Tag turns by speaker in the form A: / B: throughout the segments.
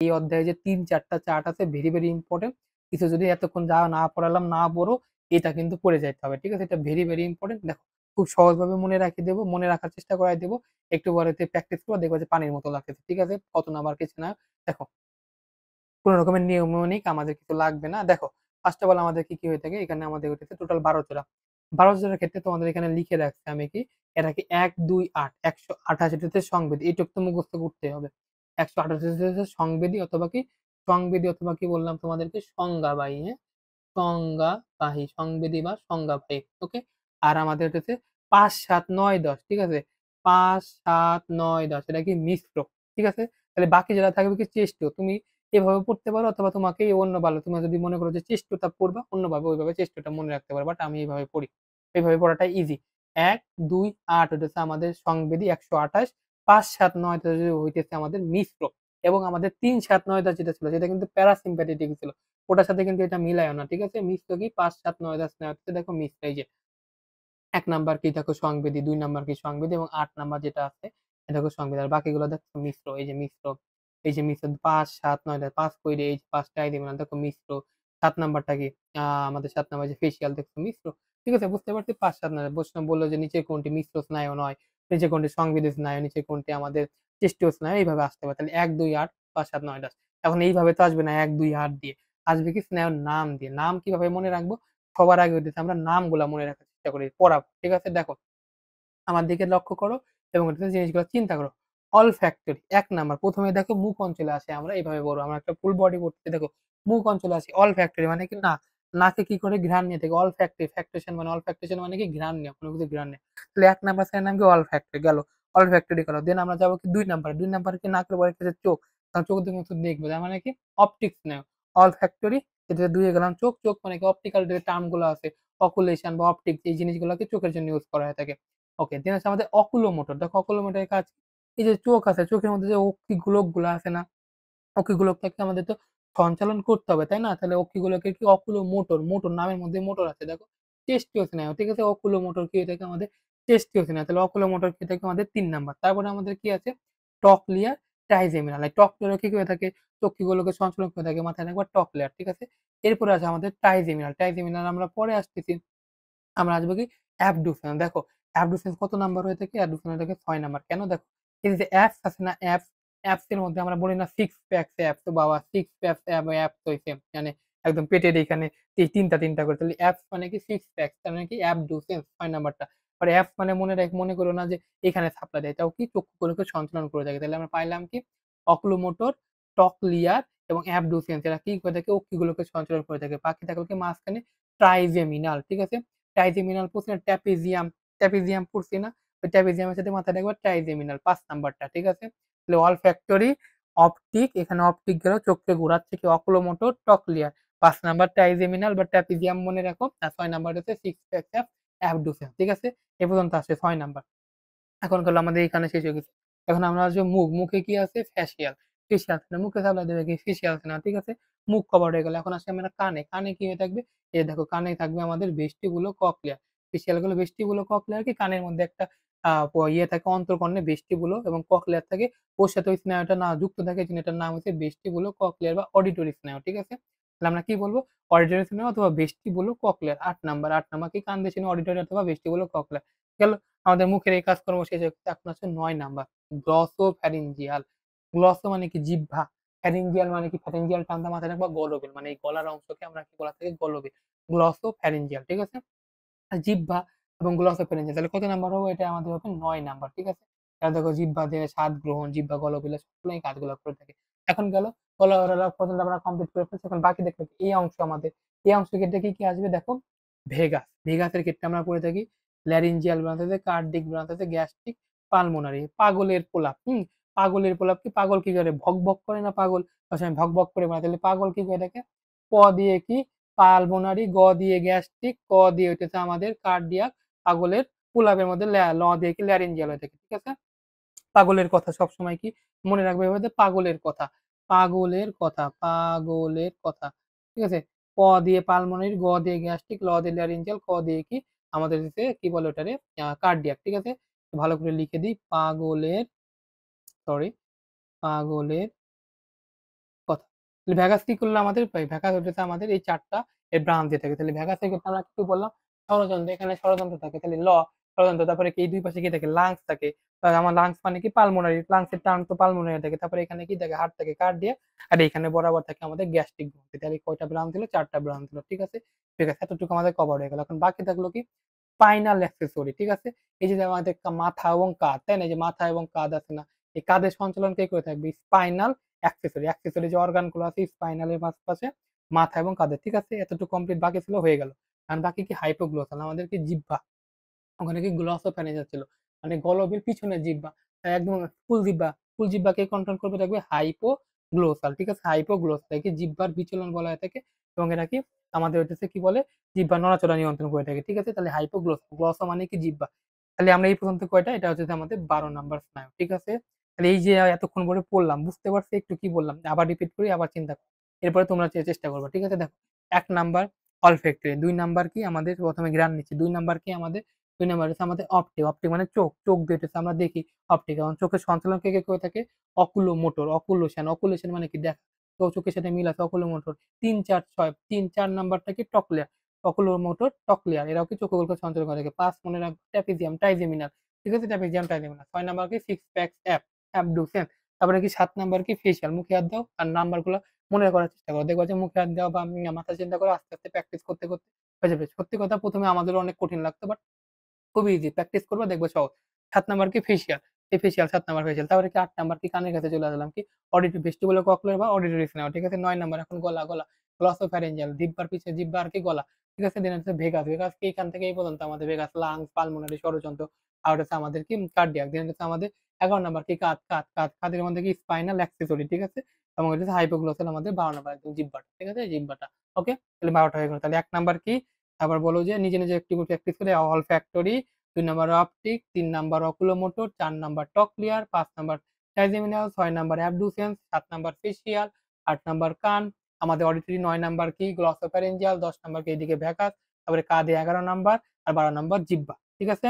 A: এই অধ্যায়ে যে ৩-৪টা চার্ট আছে ভেরি, ভেরি ইম্পোর্টেন্ট। কিছু যদি এতক্ষণ যা না পড়ালাম না পড়ো, এটা কিন্তু পড়ে যাইতে হবে। ঠিক আছে? এটা ভেরি, ভেরি ইম্পোর্টেন্ট। দেখো খুব সহজভাবে মনে রাখিয়ে দেব, মনে রাখার চেষ্টা করায় দেব। একটু পরেতে প্র্যাকটিস করবা দেখবা যে পানির মতো লাগতেছে। ঠিক আছে? কত নাম্বার কিছু না। দেখো কোন রকমের নিয়মনিক আমাদের কিছু লাগবে না। দেখো ফার্স্ট অফ অল আমাদের কি হয়ে থাকে? এখানে আমাদের হইতেছে টোটাল ১২ জোড়া। ১২ জোড়ার ক্ষেত্রে তোমাদের এখানে লিখে রাখছি আমি কি? এটা কি ১, ২, ৮ ১২৮ এটা হচ্ছে সংবেদী। এইটুক তো মুখস্থ করতেই হবে। ১২৮ হচ্ছে সংবেদী অথবা কি সংবেদী অথবা কি বললাম তোমাদেরকে সংজ্ঞাবাহী, হ্যাঁ? সংজ্ঞাবাহী, সংবেদী বা সংজ্ঞাবাহী। ওকে? আর আমাদের হচ্ছে ৫, ৭, ৯, ১০ ঠিক আছে? ৫, ৭, ৯, ১০ এটা কি মিশ্র। ঠিক আছে? তাহলে বাকি যারা থাকবে কি চেষ্ট। তুমি এভাবে পড়তে পারো অথবা তোমাকে অন্য ভালো তুমি যদি মনে করো যে চেষ্টটা পড়বা অন্যভাবে ওইভাবে চেষ্টটা মনে রাখতে পারো। বাট আমি এইভাবে পড়ি। এইভাবে পড়াটা ইজি। ১, ২, ৮ ওটা হচ্ছে আমাদের সংবেদী ১২৮, ৫, ৭, ৯ টা হইতেছে আমাদের মিশ্র এবং আমাদের ৩, ৭, ৯ টা যেটা ছিল সেটা কিন্তু প্যারাসিম্প্যাথেটিক ছিল। ওটার সাথে কিন্তু এটা মিলায়ও না। ঠিক আছে? মিশ্র কি ৫, ৭, ৯, ১০ নেওয়া হচ্ছে দেখো মিশ্র এই যে ১ নাম্বার কি দেখো সংবেদী, ২ নাম্বার কি সংবেদী এবং ৮ নাম্বার যেটা আছে এটা দেখো সংবেদী। আর বাকিগুলো দেখো মিশ্র। এই যে মিশ্র, এই যে মিশ্র ৫, ৭, ৯ টা ৫ কইরে এই যে ৫ টাই দিবেন না দেখো মিশ্র। ৭ নাম্বারটা কি? আমাদের ৭ নাম্বার যে ফেসিয়াল দেখছো মিশ্র। ঠিক আছে? বুঝতে পারছি ৫, ৭ নয় প্রশ্ন বলল যে নিচের কোনটি মিশ্র স্নায়ু নয়, নিচের কোনটি সংবেদী স্নায়ু, নিচের কোনটি আমাদের চেষ্টীয় স্নায়ু এইভাবে আসতে পারে। তাহলে ১, ২, ৮, ৫, ৭, ৯, ১০। এখন এইভাবে তো আসবে না ১, ২, ৮ দিয়ে। আসবে কি স্নায়ুর নাম দিয়ে। নাম কিভাবে মনে রাখবো? সবার আগে হইতেছে আমরা নামগুলা মনে রাখার চেষ্টা করি। পড়াবো। ঠিক আছে? দেখো আমার দিকে লক্ষ্য করো এবং এটাতে জিনিসগুলো চিন্তা করো। অলফ্যাক্টরি ১ নাম্বার ১ম এ দেখো মুখ অঞ্চলে আসে আমরা এভাবে বলবো। আমরা একটা ফুল বডি পড়তেছি দেখো মুখ অঞ্চলে আসি। অলফ্যাক্টরি মানে কি নাক। নাকে কি করে ঘ্রাণ নিয়ে থাকে। অলফ্যাক্টরি ফ্যাক্টেশন মানে অলফ্যাক্টেশন মানে কি ঘ্রাণ নেওয়া, কোনো কিছু ঘ্রাণ নেয়া। তাহলে ১ নাম্বার স্যারের নাম কি অলফ্যাক্টরি গেল। অলফ্যাক্টরি গেল। দেন আমরা যাবো কি ২ নাম্বারে। ২ নাম্বারে কি নাকের পরে হচ্ছে চোখ। কারণ চোখ দিয়ে কিছু দেখবে। তার মানে কি অপটিক্স নেও। অলফ্যাক্টরি এটাতে ২ এ গেলাম চোখ। চোখ মানে কি অপটিক্যাল যে টার্ম গুলো আছে অকুলেশন বা অপটিক্স এই জিনিসগুলোকে চোখের জন্য ইউজ করা হয়ে থাকে। ওকে, দেন আছে আমাদের অকুলোমোটর। দেখো অকুলোমোটরের কাজ কি? এই যে চোখ আছে, চোখের মধ্যে যে অক্ষি গোলকগুলো আছে না? অক্ষি গোলকটাকে আমাদের তো সঞ্চালন করতে হবে, তাই না? তাহলে অক্ষি গোলকের কি অকুলোমোটর, মোটর নামের মধ্যে মোটর আছে দেখো। টেস্টিও স্নায়ু, ঠিক আছে? অকুলোমোটর কি এটাকে আমাদের টেস্টিও স্নায়ু। তাহলে অকুলোমোটর কি এটাকে আমাদের ৩ নাম্বার। তারপরে আমাদের কি আছে? টকলিয়ার, ট্রাইজেমিনাল। এই টক লেয়ার কি করে থাকে? অক্ষি গোলকের সঞ্চালন করে থাকে। মাথায় রাখবা টক লেয়ার, ঠিক আছে? এরপরে আছে আমাদের ট্রাইজেমিনাল। ট্রাইজেমিনাল আমরা পরে আসতেছি। আমরা আসবো কি অ্যাবডুসেন। দেখো অ্যাবডুসেন কত নাম্বার হয়ে থাকে? অ্যাবডুসেন হয়ে থাকে ৬ নাম্বার। কেন দেখো? এই যে অ্যাপস আছে না অ্যাপস, অ্যাপস এর মধ্যে আমরা বলি না 6 প্যাকস অ্যাপস তো বাবা 6 প্যাকস অ্যাপস হইছে। মানে একদম পেটের এইখানে ৩টা করে। তাহলে অ্যাপস মানে কি 6 প্যাকস তার মানে কি অ্যাবডুসেন্স ৬ নাম্বারটা। আর অ্যাপস মানে মনে করো না যে এখানে সাপ্লাই দেয়। এটাও কি চক্ষুগুলোকে সঞ্চালন করে থাকে। তাহলে আমরা পাইলাম কি অকুলোমোটর, টকলিয়ার এবং অ্যাবডুসেন্স এরা কি করে থাকে? অক্ষিগুলোকে সঞ্চালন করে থাকে। বাকি থাকলো কি মাঝখানে ট্রাইজেমিনাল, ঠিক আছে? ট্রাইজেমিনাল পড়ছি না ট্র্যাপিজিয়াম, ট্র্যাপিজিয়াম পড়ছি না? ওই ট্র্যাপিজিয়ামের সাথে মাথায় রাখবা ট্রাইজেমিনাল ৫ নাম্বারটা, ঠিক আছে? তাহলে অলফ্যাক্টরি, অপটিক এখানে অপটিক গেল চোখকে ঘোরাচ্ছে কি অকুলোমোটর, টকলিয়ার। ৫ নাম্বার ট্রাইজেমিনাল বা ট্র্যাপিজিয়াম মনে রাখো। আর ৬ নাম্বার হচ্ছে 6 প্যাকস অ্যাবডুসেন্স, ঠিক আছে? এ পর্যন্ত আসছে ৬ নাম্বার। এখন গেল আমাদের এখানে শেষ হয়ে গেছে। এখন আমরা আসবো মুখ। মুখে কি আছে? ফ্যাসিয়াল। ফেসিয়াল না মুখে সাপ্লাই দেবে কি? ফেসিয়াল না, ঠিক আছে? মুখ কভার হয়ে গেল। এখন আসি আমরা কানে। কানে কি হয়ে থাকবে? এই দেখো কানে থাকবে আমাদের ভেস্টিবুলো কক্লিয়ার। ফেসিয়াল গুলো ভেস্টিবুলো কক্লিয়ার কি কানের মধ্যে একটা ইয়ে থাকে অন্তঃকর্ণে ভেস্টিবুলো এবং কক্লিয়ার থাকে। ওর সাথে ওই স্নায়ুটা না যুক্ত থাকে এটার নাম হচ্ছে ভেস্টিবুলো কক্লিয়ার বা অডিটরি স্নায়ু, ঠিক আছে? তাহলে আমরা কি বলবো? অডিটরি স্নায়ু অথবা ভেস্টিবুলো কক্লিয়ার ৮ নাম্বার। ৮ নাম্বার কি কান দিয়ে চিনি অডিটরি অথবা ভেস্টিবুলো কক্লিয়ার। গেল? আমাদের মুখের এই কাজকর্ম শেষ হয়ে গেছে। এখন হচ্ছে ৯ নাম্বার গ্লসোফ্যারিঞ্জিয়াল। গ্লসো মানে কি জিহ্বা, ফ্যারিঞ্জিয়াল মানে কি ফ্যারিঞ্জিয়াল টানটা মাথায় রাখবা গলবিল মানে এই গলার অংশকে আমরা কি বলা থাকে গলবিল। গ্লসোফ্যারিঞ্জিয়াল, ঠিক আছে? আর জিহ্বা এবং গ্লসোফ্যারিঞ্জিয়াল তাহলে কত নাম্বার হবে? এটা আমাদের হবে ৯ নাম্বার, ঠিক আছে? তাহলে দেখো জিহ্বা দিয়ে স্বাদ গ্রহণ, জিহ্বা গলবিলে সবগুলো এই কাজগুলো করে থাকে। এখন গেল গলা পর্যন্ত আমরা কমপ্লিট করে ফেলছি। এখন বাকি দেখো এই অংশ আমাদের। এই অংশের ক্ষেত্রে কি আসবে দেখো? ভেগাস। ভেগাসের ক্ষেত্রে আমরা করে থাকি ল্যারিঞ্জিয়াল ব্রাঞ্চ আছে, কার্ডিক ব্রাঞ্চ আছে, গ্যাস্ট্রিক, পালমোনারি। পাগলের প্রলাপ, পাগলের প্রলাপ কি? পাগল কি করে? ভক করে না পাগল? সবসময় ভক করে না। তাহলে পাগল কি করে থাকে? প দিয়ে কি? পালমোনারি, গ দিয়ে গ্যাস্ট্রিক, ক দিয়ে হইতেছে আমাদের কার্ডিয়াক, পাগলের প্রলাপের মধ্যে ল দিয়ে কি ল্যারিঞ্জিয়াল হয়ে থাকে, ঠিক আছে? পাগলের কথা সবসময় কি মনে রাখবে এভাবে পাগলের কথা, পাগলের কথা, পাগলের কথা। ঠিক আছে? প দিয়ে পালমোনারি, গ দিয়ে গ্যাস্ট্রিক, ল দিয়ে ল্যারিঞ্জিয়াল, ক দিয়ে কি আমাদের হচ্ছে কি বলে ওটারে কার্ডিয়াক। ঠিক আছে? ভালো করে লিখে দিই পাগলের সরি পাগলের তাহলে ভ্যাগাস কি করলো আমাদের? ভ্যাগাস হচ্ছে আমাদের এই ৪ টা এর ব্রাঞ্চ দিয়ে থাকে। তাহলে ভ্যাগাসের ক্ষেত্রে আমরা কি বললাম? ষড়যন্ত্র, এখানে ষড়যন্ত্র থাকে। তাহলে ষড়যন্ত্র, তারপরে কি এই ২ পাশে কি থাকে? লাংস থাকে। আমার লাংস মানে কি? পালমোনারি। লাংসের টার্ম তো পালমোনারি থাকে। তারপরে এখানে কি থাকে? হার্ট থাকে, কার্ডিয়াক। আর এখানে বরাবর থাকে আমাদের গ্যাস্ট্রিক গ্রন্থি। তাহলে কয়টা ব্রাঞ্চ হলো? ৪ টা ব্রাঞ্চ হলো। ঠিক আছে? ঠিক আছে। এতটুকু আমাদের কভার হয়ে গেল। এখন বাকি থাকলো কি? Spinal accessory. ঠিক আছে? এই যে আমাদের মাথা এবং কাঁধ, তাই না? এই যে মাথা এবং কাঁধ আছে না? এই কাঁধের সঞ্চালন কে করে থাকবে? Spinal accessory. অ্যাক্সেসরি যে অর্গান গুলো আছে স্পাইনালের পাশে মাথা এবং কাঁধে। ঠিক আছে? এতটুকু কমপ্লিট, বাকি ছিল হয়ে গেল। আর বাকি কি? হাইপোগ্লোসাল, আমাদের কি জিহ্বা। ওখানে কি গ্লসোফ্যারিঞ্জিয়াল ছিল, মানে গলবির পিছনের জিহ্বা, একদম ফুল জিহ্বা। ফুল জিহ্বাকে কন্ট্রোল করবে থাকবে হাইপোগ্লোসাল। ঠিক আছে? হাইপোগ্লোসাল একে জিহ্বার বিচলন বলা হয়ে থাকে, এবং এটা কি আমাদের হইতেছে কি বলে? জিহ্বার নড়াচড়া নিয়ন্ত্রণ করে থাকে। ঠিক আছে? তাহলে হাইপোগ্লোসাল, গ্লসা মানে কি? জিহ্বা। তাহলে আমরা এই পর্যন্ত কয়টা? এটা হচ্ছে আমাদের ১২ নাম্বার স্নায়ু। ঠিক আছে? তাহলে এই যে এতক্ষণ ধরে পড়লাম, বুঝতে পারছি একটু কি বললাম? আবার রিপিট করি, আবার চিন্তা করো। এরপরে তোমরা চেষ্টা করবে। ঠিক আছে? দেখো, ১ নাম্বার অলফ্যাক্টরি, ২ নাম্বার কি আমাদের? প্রথমে ঘ্রাণ নিচ্ছি। ২ নাম্বার কি আমাদের? ২ নাম্বার হচ্ছে আমাদের অপটিক। অপটিক মানে চোখ। চোখ দিয়ে হচ্ছে আমরা দেখি অপটিক। এবং চোখের সঞ্চালন কে করে থাকে? অকুলোমোটর, অকুলেশন। অকুলেশন মানে কি? দেখা। তো চোখের সাথে মিল আছে, অকুলোমোটর। ৩, ৪, ৬, ৩, ৪ নাম্বারটা কি? টকলিয়ার। অকুলোমোটর, টকলিয়ার। এরাও কি চোখগুলোকে সঞ্চালন করে থাকে। ৫ মনে রাখবে ট্রাপিজিয়াম, ট্রাইজেমিনাল। ঠিক আছে? Trapezium, trigeminal. ৬ নাম্বার কি? Six packs abducens. তারপরে কি ৭ নাম্বার কি? ফেসিয়াল। মুখে হাত দাও আর নাম্বারগুলো মনে করার চেষ্টা করো। দেখবা যে মুখে হাত দেওয়া বা মাথা চিন্তা করো, আস্তে, আস্তে প্র্যাকটিস করতে, করতে হয়ে যাবে। সত্যি কথা, ১ম এ আমাদেরও অনেক কঠিন লাগতো, বাট খুবই ইজি। প্র্যাকটিস করবা, দেখবা সহজ। ৭ নাম্বার কি? ফেসিয়াল। এই ফেসিয়াল ৭ নাম্বার ফেসিয়াল। তারপরে কি ৮ নাম্বার কি? কানের কাছে চলে আসলাম কি? অডিটরি ভেস্টিবুলার কক্লিয়ার বা অডিটরি সিনেমা। ঠিক আছে? ৯ নাম্বার এখন গলা। গ্লসোফ্যারিঞ্জিয়াল, জিহ্বার পিছে জিহ্বা আর কি? গলা। ঠিক আছে? দেন হচ্ছে ভেগাস। ভেগাস কি? এখান থেকে এই পর্যন্ত আমাদের ভেগাস, লাংস, পালমোনারি, ষড়যন্ত্র। আর হচ্ছে আমাদের কি? কার্ডিয়াক। দেন হচ্ছে আমাদের ১১ নাম্বার কি? কাঁধ। কাঁধের মধ্যে কি? Spinal accessory. ঠিক আছে? এবং এটা হচ্ছে হাইপোগ্লোসাল, আমাদের ১২ নাম্বার একদম জিহ্বাটা। ঠিক আছে? জিহ্বাটা। ওকে? তাহলে ১২ টা হয়ে গেল। তাহলে ১ নাম্বার কি? আবার বলো যে নিজে একটু প্র্যাকটিস করে olfactory, ২ number optic, ৩ number oculomotor, ৪ number trochlear, ৫ number trigeminal, ৬ number abducens, ৭ number facial, ৮ number কান, আমাদের অডিটরি, ৯ নাম্বার কি? গ্লসোফ্যারিঞ্জিয়াল, 10 নাম্বার কি? এদিকে ভ্যাগাস, তারপরে কাঁধে ১১ নাম্বার, আর ১২ নাম্বার জিহ্বা। ঠিক আছে?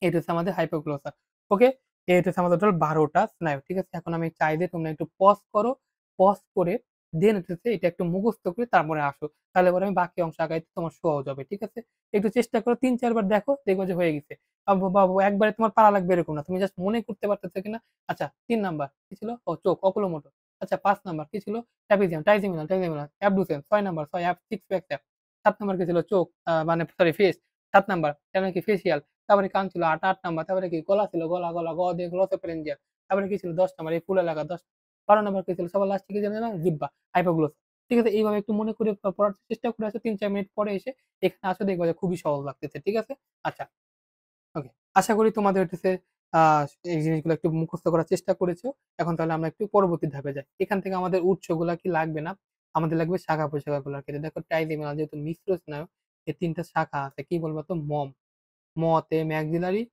A: এটা হচ্ছে আমাদের হাইপোগ্লোসাল। ওকে? এটা হচ্ছে আমাদের টোটাল ১২ টা স্নায়ু। ঠিক আছে? এখন আমি চাই যে তোমরা একটু পজ করো। পজ করে দেন হচ্ছে এটা একটু মুখস্থ করে তারপরে আসো। তাহলে পরে আমি বাকি অংশ আগাইতে তোমার সহজ হবে। ঠিক আছে? একটু চেষ্টা করো, ৩-৪ বার দেখো, দেখবা যে হয়ে গেছে। বাবু একবারে তোমার পারা লাগবে এরকম না। তুমি জাস্ট মনে করতে পারতেছো কিনা? আচ্ছা, ৩ নাম্বার কি ছিল? ও চোখ, অকুলোমোটর। আচ্ছা, 5 নাম্বার কি ছিল? Trapezium, trigeminal, abducens. 6 number ৬ six pack app. ৭ number কি ছিল? চোখ, মানে সরি ফেস। ৭ নাম্বার কেন কি? ফেসিয়াল। তারপরে কান ছিল ৮ নাম্বার, তারপরে কি? গলা ছিল, গলা, গ দিয়ে গ্লসোফ্যারিঞ্জিয়াল। তারপরে কি ছিল? ১০ নাম্বার এই ফুল এলাকা ১০। ১২ নাম্বার কি ছিল? সবার লাস্টে কি জানো না? জিহ্বা, হাইপোগ্লোসাস। ঠিক আছে? এইভাবে একটু মনে করে পড়ার চেষ্টা করে আসো, ৩-৪ মিনিট পরে এসে এখানে আসো, দেখবা যে খুবই সহজ লাগতেছে। ঠিক আছে? আচ্ছা, ওকে। আশা করি তোমাদের হইতেছে আ এই জিনিসগুলো একটু মুখস্থ করার চেষ্টা করেছো। এখন তাহলে আমরা একটু পরবর্তী ধাপে যাই। এখান থেকে আমাদের উৎসগুলা কি লাগবে না। আমাদের লাগবে শাখা-প্রশাখাগুলার ক্ষেত্রে। দেখো ট্রাইজেমিনাল যেহেতু মিশ্র স্নায়ু, এর ৩ টা শাখা আছে। কি বলবো তো? ম তে ম্যাক্সিলারি,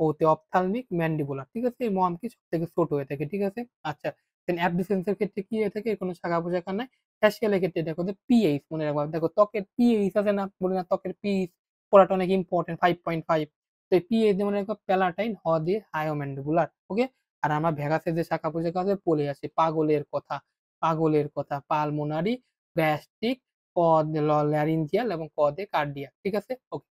A: ও তে অপথ্যালমিক, ম্যান্ডিবুলার। ঠিক আছে? এই কি সবথেকে ছোট হয়ে থাকে। ঠিক আছে? আচ্ছা। দেন অ্যাবডিসেন্স এর ক্ষেত্রে কি হয়ে থাকে? এর কোনো শাখা-প্রশাখা নাই। ফ্যাসিয়াল এর ক্ষেত্রে দেখো যে পিএইচ মনে রাখবা। দেখো ত্বকের পিএইচ আছে না? বলি না ত্বকের পিএইচ পড়াটা অনেক ইম্পোর্টেন্ট, 5.5। তো এই পিএইচ দিয়ে মনে রাখবা প্যালাটাইন, হ দিয়ে হায়োম্যান্ডিবুলার। ওকে? আর আমরা ভ্যাগাসের যে শাখা-প্রশাখা আছে পড়ে আসি। পাগলের কথা, পালমোনারি, গ্যাস্ট্রিক, ক ল্যারিঞ্জিয়াল এবং ক দিয়ে কার্ডিয়াক। ঠিক আছে? ওকে।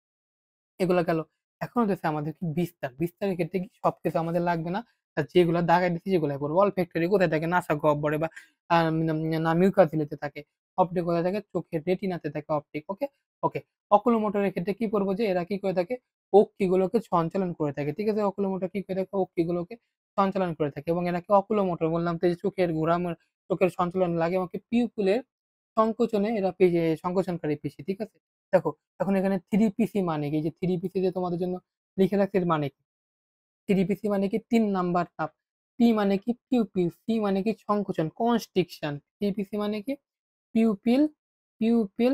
A: এগুলা গেল। এখন হইতেছে আমাদের কি বিস্তার। বিস্তারের ক্ষেত্রে কি সবকিছু আমাদের লাগবে না। যেগুলা দাগায় দিছি সেগুলাই পড়বো। অলফ্যাক্টরি কোথায় থাকে? নাসা গহ্বরে বা না মিউকাসিলিতে থাকে। অপটিক কোথায় থাকে? চোখের রেটিনাতে থাকে অপটিক। ওকে? ওকে। অকুলোমোটরের ক্ষেত্রে কি করব যে এরা কি করে থাকে? অক্ষিগুলোকে সঞ্চালন করে থাকে। ঠিক আছে? অকুলোমোটর কি করে থাকে? অক্ষিগুলোকে সঞ্চালন করে থাকে, এবং এরাকে অকুলোমোটর বললাম তো, এই যে চোখের ঘোরানোর, চোখের সঞ্চালন লাগে, এবং পিউপিলের সংকোচনে এরা সংকোচনকারী পেশি। ঠিক আছে? দেখো, এখন এখানে 3PC মানে কি? এই যে 3PC যে তোমাদের জন্য লিখে রাখছি এর মানে কি? 3PC মানে কি? ৩ নাম্বার ধাপ। P মানে কি? পিউপিল। C মানে কি? সংকোচন, কনস্ট্রিকশন। 3PC মানে কি? Pupil, pupil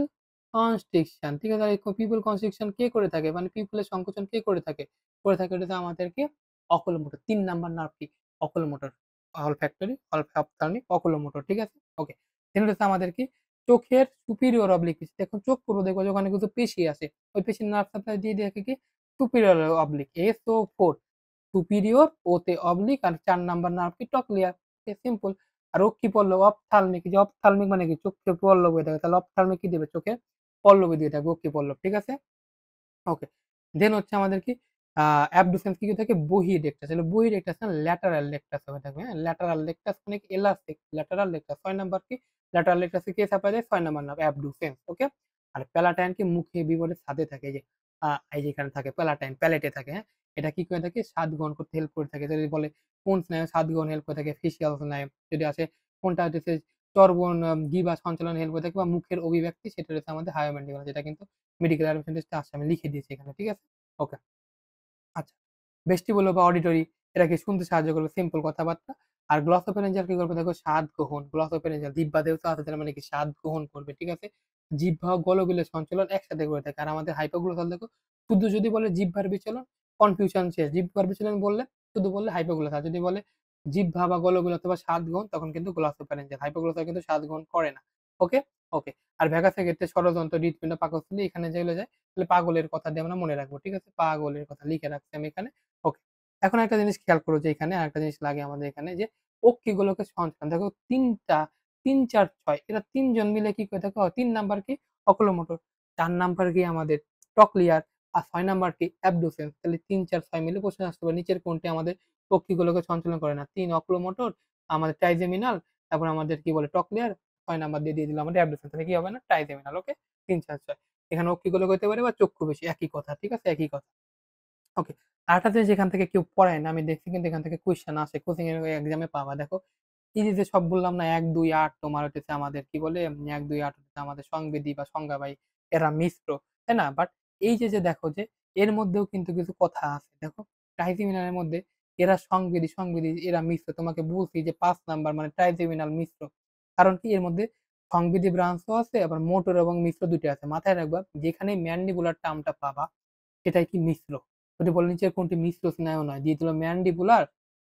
A: constriction. ঠিক আছে? আর এই পিউপিল কনস্ট্রিকশন কে করে থাকে? মানে পিউপিলের সংকোচন কে করে থাকে? করে থাকে হচ্ছে আমাদেরকে অকুলোমোটর। ৩ নাম্বার নার্ভ কি? অকুলোমোটর। Olfactory, ophthalmic, oculomotor. ঠিক আছে? ওকে। দেন হচ্ছে আমাদের কি? চোখের সুপিরিয়র অবলিক পেশি। এখন চোখ পুরো দেখবা যে ওখানে কিছু পেশি আছে। ওই পেশির নার্ভ সাপ্লাই দিয়ে দেখে কি? Superior oblique, SO4। সুপিরিয়র, ও তে অবলিক, আর ৪ নাম্বার নার্ভ কি? টকলিয়ার। সিম্পল। আর রক্ষী পল্লব অপথালমিক, যে অপথালমিক মানে কি চোখে পল্লব হয়ে থাকে, তাহলে অপথালমিক কি দেবে চোখে পল্লবী দিয়ে থাকবে রক্ষী পল্লব, ঠিক আছে। ওকে। দেন হচ্ছে আমাদের কি অ্যাবডুসেন্স কি থাকে বহিঃরেকটাস, তাহলে বহিঃরেকটাস না ল্যাটারাল রেকটাস হয়ে থাকবে, হ্যাঁ ল্যাটারাল রেকটাস মানে কি এলাস্টিক ল্যাটারাল রেকটাস 6 নাম্বার কি ল্যাটারাল রেকটাসে কে সাপ্লাই দেয় 6 নাম্বার নাম অ্যাবডুসেন্স, ওকে। আর প্যালাটাইন কি মুখে বিবরের ছাদে থাকে, এই যে এখানে থাকে প্যালাটাইন প্যালেটে থাকে, হ্যাঁ এটা কি করে থাকে স্বাদ গ্রহণ করতে হেল্প করে থাকে, যদি বলে কোন স্নায়ু স্বাদ গ্রহণ হেল্প করে থাকে ফেসিয়াল স্নায়ু, যদি আসে কোনটা হচ্ছে চর্বণ গিবা সঞ্চালন হেল্প করে থাকে বা মুখের অভিব্যক্তি সেটা হচ্ছে আমাদের হায়োম্যান্ডিবুলা, যেটা কিন্তু মেডিকেল টেস্টে আসছে আমি লিখে দিয়েছি এখানে, ঠিক আছে। ওকে। আচ্ছা। ভেস্টিবুলার বা অডিটরি এটা কি শুনতে সাহায্য করবে সিম্পল কথাবার্তা। আর গ্লসোফেরেঞ্জিয়াল কি করবে দেখো স্বাদ গ্রহণ, গ্লসোফেরেঞ্জিয়াল জিহ্বা দেহতো আছে তার মানে কি স্বাদ গ্রহণ করবে, ঠিক আছে। জিহ্বা ও গলবিলের সঞ্চালন একসাথে করে থাকে। আর আমাদের হাইপোগ্লোসাল দেখো শুধু যদি বলে জিহ্বার বিচলন কনফিউশন শেষ। জিহ্বার বিচলন বললে শুধু বললে হাইপোগ্লোসাল, যদি বলে জিহ্বা বা গলবিল অথবা স্বাদ গ্রহণ তখন কিন্তু গ্লসোফেরেঞ্জিয়াল। হাইপোগ্লোসাল কিন্তু স্বাদ গ্রহণ করে না। ওকে? ওকে। আর ভ্যাগাসের ক্ষেত্রে ষড়যন্ত্র, হৃৎপিণ্ড, পাকস্থলী এখানে যেগুলো যায় তাহলে পাগলের কথা দিয়ে আমরা মনে রাখবো, ঠিক আছে। পাগলের কথা লিখে রাখছি আমি এখানে। ওকে। এখন একটা জিনিস খেয়াল করো যে এখানে আরেকটা জিনিস লাগে আমাদের এখানে যে অক্ষিগোলকের সংস্থান দেখো ৩টা ৩, ৪, ৬ এরা ৩ জন মিলে কি করে দেখো ৩ নাম্বার কি অকুলোমোটর, ৪ নাম্বার কি আমাদের টকলিয়ার আর ৬ নাম্বার কি অ্যাবডুসেন্স। তাহলে ৩, ৪, ৬ মিলে প্রশ্ন আসতে পারে নিচের কোনটি আমাদের অক্ষিগোলকের সঞ্চালন করে না। ৩ অকুলোমোটর, আমাদের ট্রাইজেমিনাল, তারপর আমাদের কি বলে টকলিয়ার, ৬ নাম্বার দিয়ে দিলাম আমাদের অ্যাবডুসেন্স। তাহলে কি হবে না ট্রাইজেমিনাল, ওকে। ৩, ৪, ৬ এখানে অক্ষিগোলক হতে পারে বা চক্ষু বেশি একই কথা, ঠিক আছে একই কথা। ওকে। আরেকটা জিনিস যেখান থেকে কেউ পড়ায় না আমি দেখছি কিন্তু এখান থেকে কোয়েশ্চেন আসে কোচিং এর এক্সামে পাবা দেখো। এই যে সব বললাম না ১, ২, ৮ তোমার হচ্ছে আমাদের কি বলে ১, ২, ৮ হচ্ছে আমাদের সংবেদী বা সংজ্ঞাবাহী এরা মিশ্র, তাই না? বাট এই যে দেখো যে এর মধ্যেও কিন্তু কিছু কথা আছে। দেখো ট্রাইজেমিনাল এর মধ্যে এরা সংবেদী এরা মিশ্র। তোমাকে বলছি যে ৫ নাম্বার মানে ট্রাইজেমিনাল মিশ্র। কারণ কি এর মধ্যে সংবেদী ব্রাঞ্চও আছে আবার মোটর এবং মিশ্র ২ টা আছে। মাথায় রাখবা যেখানে ম্যান্ডিবুলার টার্মটা পাবা সেটাই কি মিশ্র। যদি বলে নিচের কোনটি মিশ্র স্নায়ু নয়, দিয়ে দিল ম্যান্ডিবুলার,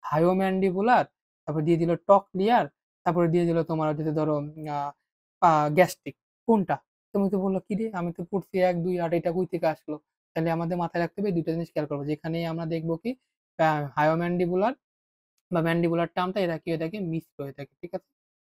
A: হায়োম্যান্ডিবুলার, তারপর দিয়ে দিল টকলিয়ার, তারপরে দিয়ে দিল তোমার হচ্ছে ধরো গ্যাস্ট্রিক, কোনটা? তুমি তো বললো কি রে আমি তো পড়ছি ১, ২, ৮ এটা কই থেকে আসলো? তাহলে আমাদের মাথায় রাখতে হবে ২ টা জিনিস খেয়াল করবো। যেখানেই আমরা দেখবো কি হায়োম্যান্ডিবুলার বা ম্যান্ডিবুলার টার্মটা এরা কি হয়ে থাকে মিশ্র হয়ে থাকে, ঠিক আছে।